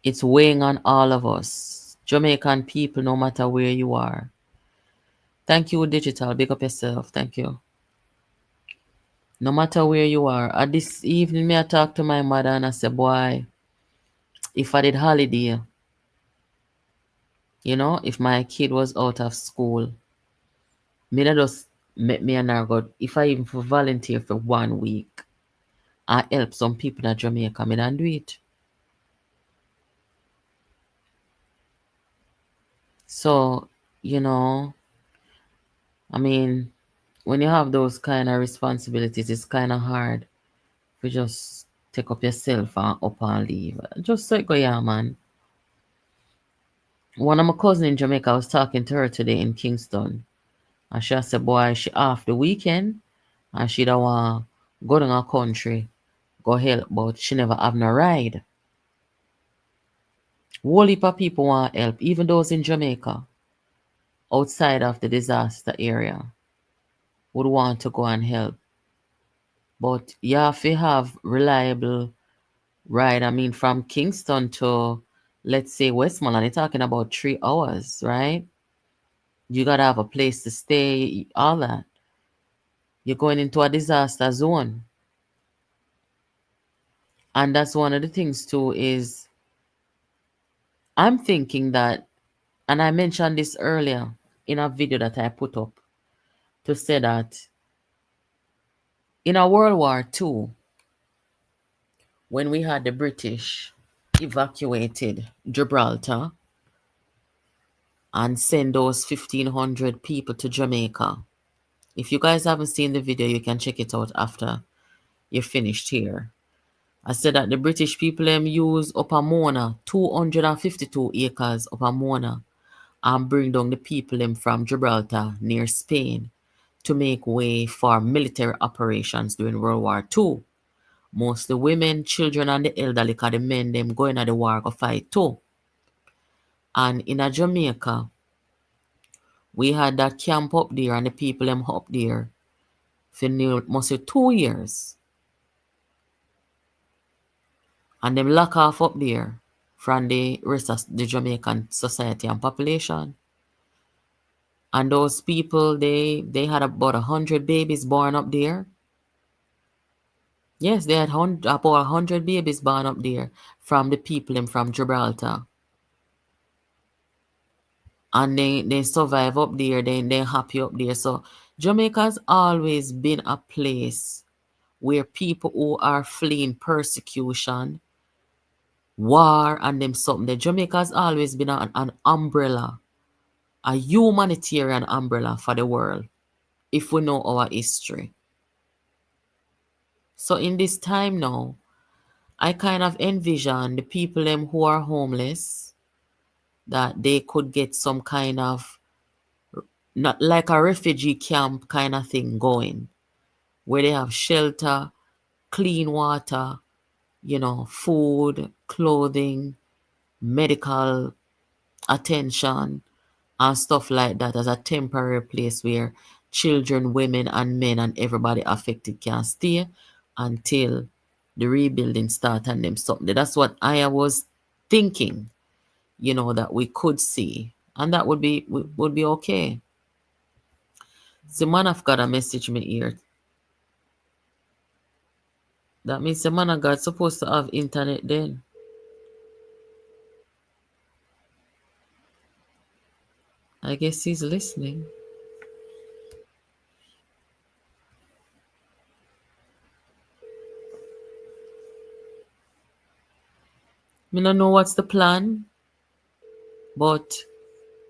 It's weighing on all of us, Jamaican people, no matter where you are. Thank you, Digital. Big up yourself. Thank you. No matter where you are. This evening, me I talk to my mother and I say, boy, if I did holiday, if my kid was out of school, me not just make me and her go, if I even for volunteer for 1 week, I help some people in Jamaica, me don't do it. So, you know, I mean, when you have those kind of responsibilities, it's kind of hard to just take up yourself and up and leave. Just so it go, yeah, man. One of my cousin in Jamaica, I was talking to her today in Kingston, and she said, boy, she off the weekend, and she don't want go to her country, go help, but she never have no ride. Whole heap of people want help, even those in Jamaica, outside of the disaster area, would want to go and help. But you have to have reliable ride. I mean, from Kingston to, let's say, Westmoreland, you're talking about 3 hours, right? You gotta have a place to stay, all that. You're going into a disaster zone. And that's one of the things too is I'm thinking that, and I mentioned this earlier in a video that I put up to say that in a World War II, when we had the British evacuated Gibraltar and send those 1,500 people to Jamaica. If you guys haven't seen the video, you can check it out after you're finished here. I said that the British people use Upper Mona, 252 acres Upper Mona, and bring down the people from Gibraltar near Spain to make way for military operations during World War II. Mostly women, children, and the elderly, because the men them going at the war to fight too. And in a Jamaica, we had that camp up there and the people them up there for mostly 2 years. And them lock off up there from the rest of the Jamaican society and population. And those people, they had about 100 babies born up there. Yes, they had about 100 babies born up there from the people and from Gibraltar. And they survive up there, they happy up there. So Jamaica's always been a place where people who are fleeing persecution, war, and them something. The Jamaica's always been an umbrella, a humanitarian umbrella for the world, if we know our history. So in this time now, I kind of envision the people them who are homeless, that they could get some kind of, not like a refugee camp kind of thing going, where they have shelter, clean water, food, clothing, medical attention, and stuff like that, as a temporary place where children, women, and men and everybody affected can stay until the rebuilding start and them something. That's what I was thinking, that we could see, and that would be okay. The man of God a message me here. That means the man of God supposed to have internet then. I guess he's listening. Me don't know what's the plan, but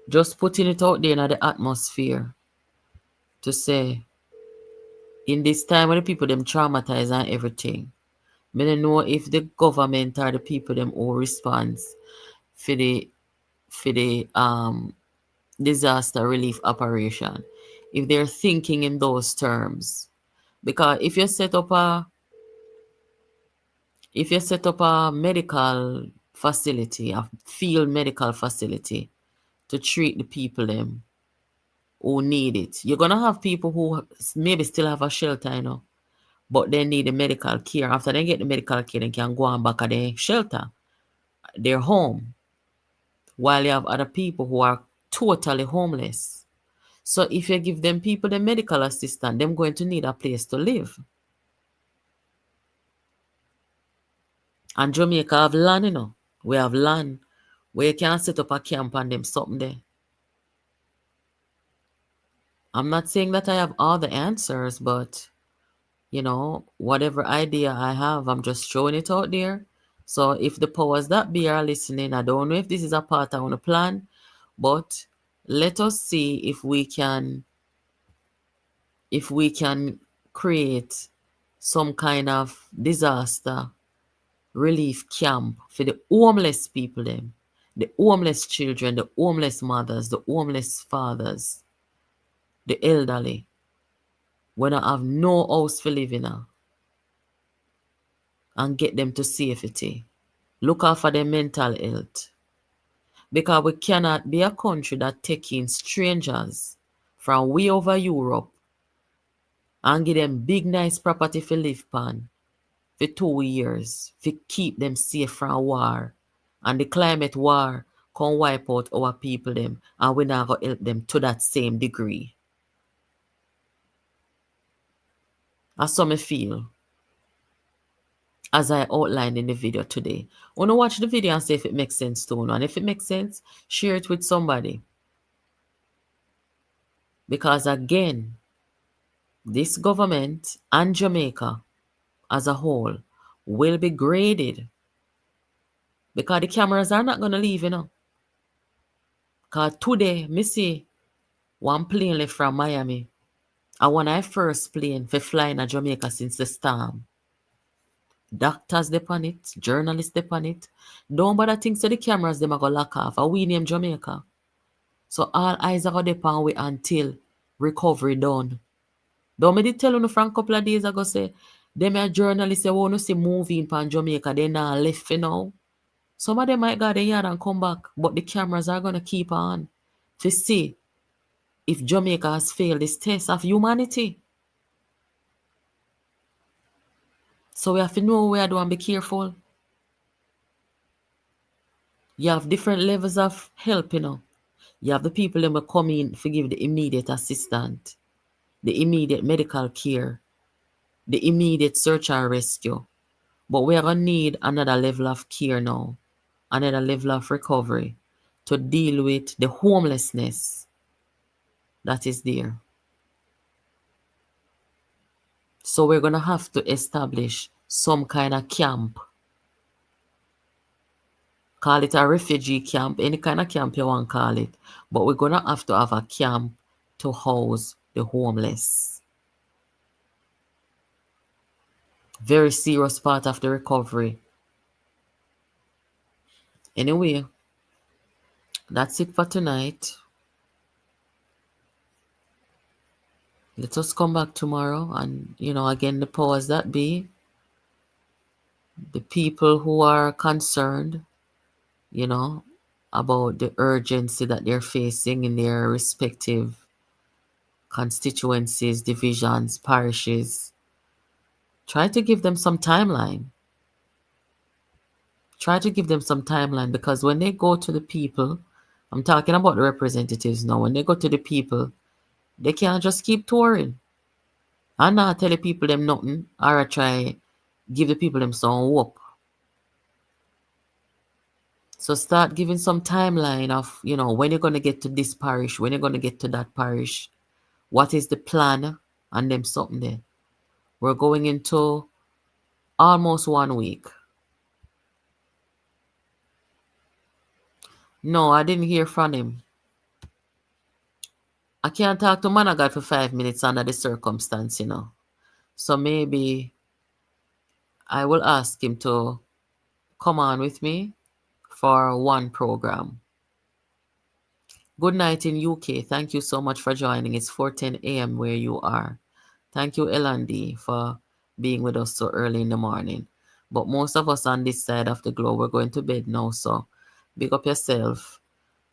Just putting it out there in the atmosphere to say, in this time when the people them traumatized and everything, I don't know if the government or the people them who responds for the disaster relief operation, if they're thinking in those terms. Because if you set up a medical facility, a field medical facility to treat the people them who need it, you're gonna have people who maybe still have a shelter, but they need the medical care. After they get the medical care, they can go on back at their shelter, their home, while you have other people who are totally homeless. So if you give them people the medical assistance, them going to need a place to live. And Jamaica have land, We have land where you can set up a camp and them something there. I'm not saying that I have all the answers, but whatever idea I have, I'm just throwing it out there. So if the powers that be are listening, I don't know if this is a part I want to plan, but let us see if we can create some kind of disaster relief camp for the homeless people them, the homeless children, the homeless mothers, the homeless fathers, the elderly, when I have no house for living in, and get them to safety. Look out for their mental health. Because we cannot be a country that taking strangers from way over Europe and give them big nice property for live pan for 2 years to keep them safe from war. And the climate war can wipe out our people them, and we not going to help them to that same degree. That's how I feel, as I outlined in the video today. Want to watch the video and see if it makes sense to you. And if it makes sense, share it with somebody. Because again, this government and Jamaica as a whole will be graded. Because the cameras are not going to leave, Because today, me see one plane left from Miami. And when I first plane for flying to Jamaica since the storm. Doctors depend it, journalists depend it. Don't bother think so the cameras them are going to lock off. And we name Jamaica. So all eyes are going to depend we until recovery done. Don't me did tell you from a couple of days ago say, them a journalists say want to see moving pan Jamaica, they not left for now. Some of them might go the yard and come back, but the cameras are going to keep on to see if Jamaica has failed this test of humanity. So we have to know where to do and be careful. You have different levels of help, You have the people that will come in to give the immediate assistance, the immediate medical care, the immediate search and rescue. But we are going to need another level of care now, another level of recovery to deal with the homelessness that is there. So we're going to have to establish some kind of camp. Call it a refugee camp, any kind of camp you want to call it. But we're going to have a camp to house the homeless. Very serious part of the recovery. Anyway, that's it for tonight. Let us come back tomorrow and, again, the powers that be, the people who are concerned, about the urgency that they're facing in their respective constituencies, divisions, parishes. Try to give them some timeline. Because when they go to the people, I'm talking about the representatives now, when they go to the people, they can't just keep touring. And not tell the people them nothing, or try give the people them some hope. So start giving some timeline of, when you're going to get to this parish, when you're going to get to that parish, what is the plan, and them something there. We're going into almost 1 week. No, I didn't hear from him. I can't talk to man of God for 5 minutes under the circumstance, you know. So maybe I will ask him to come on with me for one program. Good night in UK. Thank you so much for joining. It's 4:10 a.m. where you are. Thank you, Elandi, for being with us so early in the morning. But most of us on this side of the globe, we're going to bed now. So big up yourself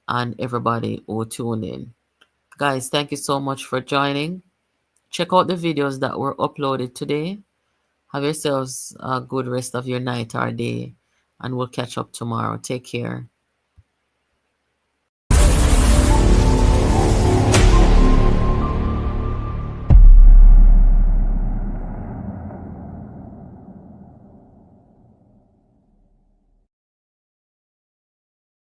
and everybody who tune in. Guys, thank you so much for joining. Check out the videos that were uploaded today. Have yourselves a good rest of your night or day, and we'll catch up tomorrow. Take care.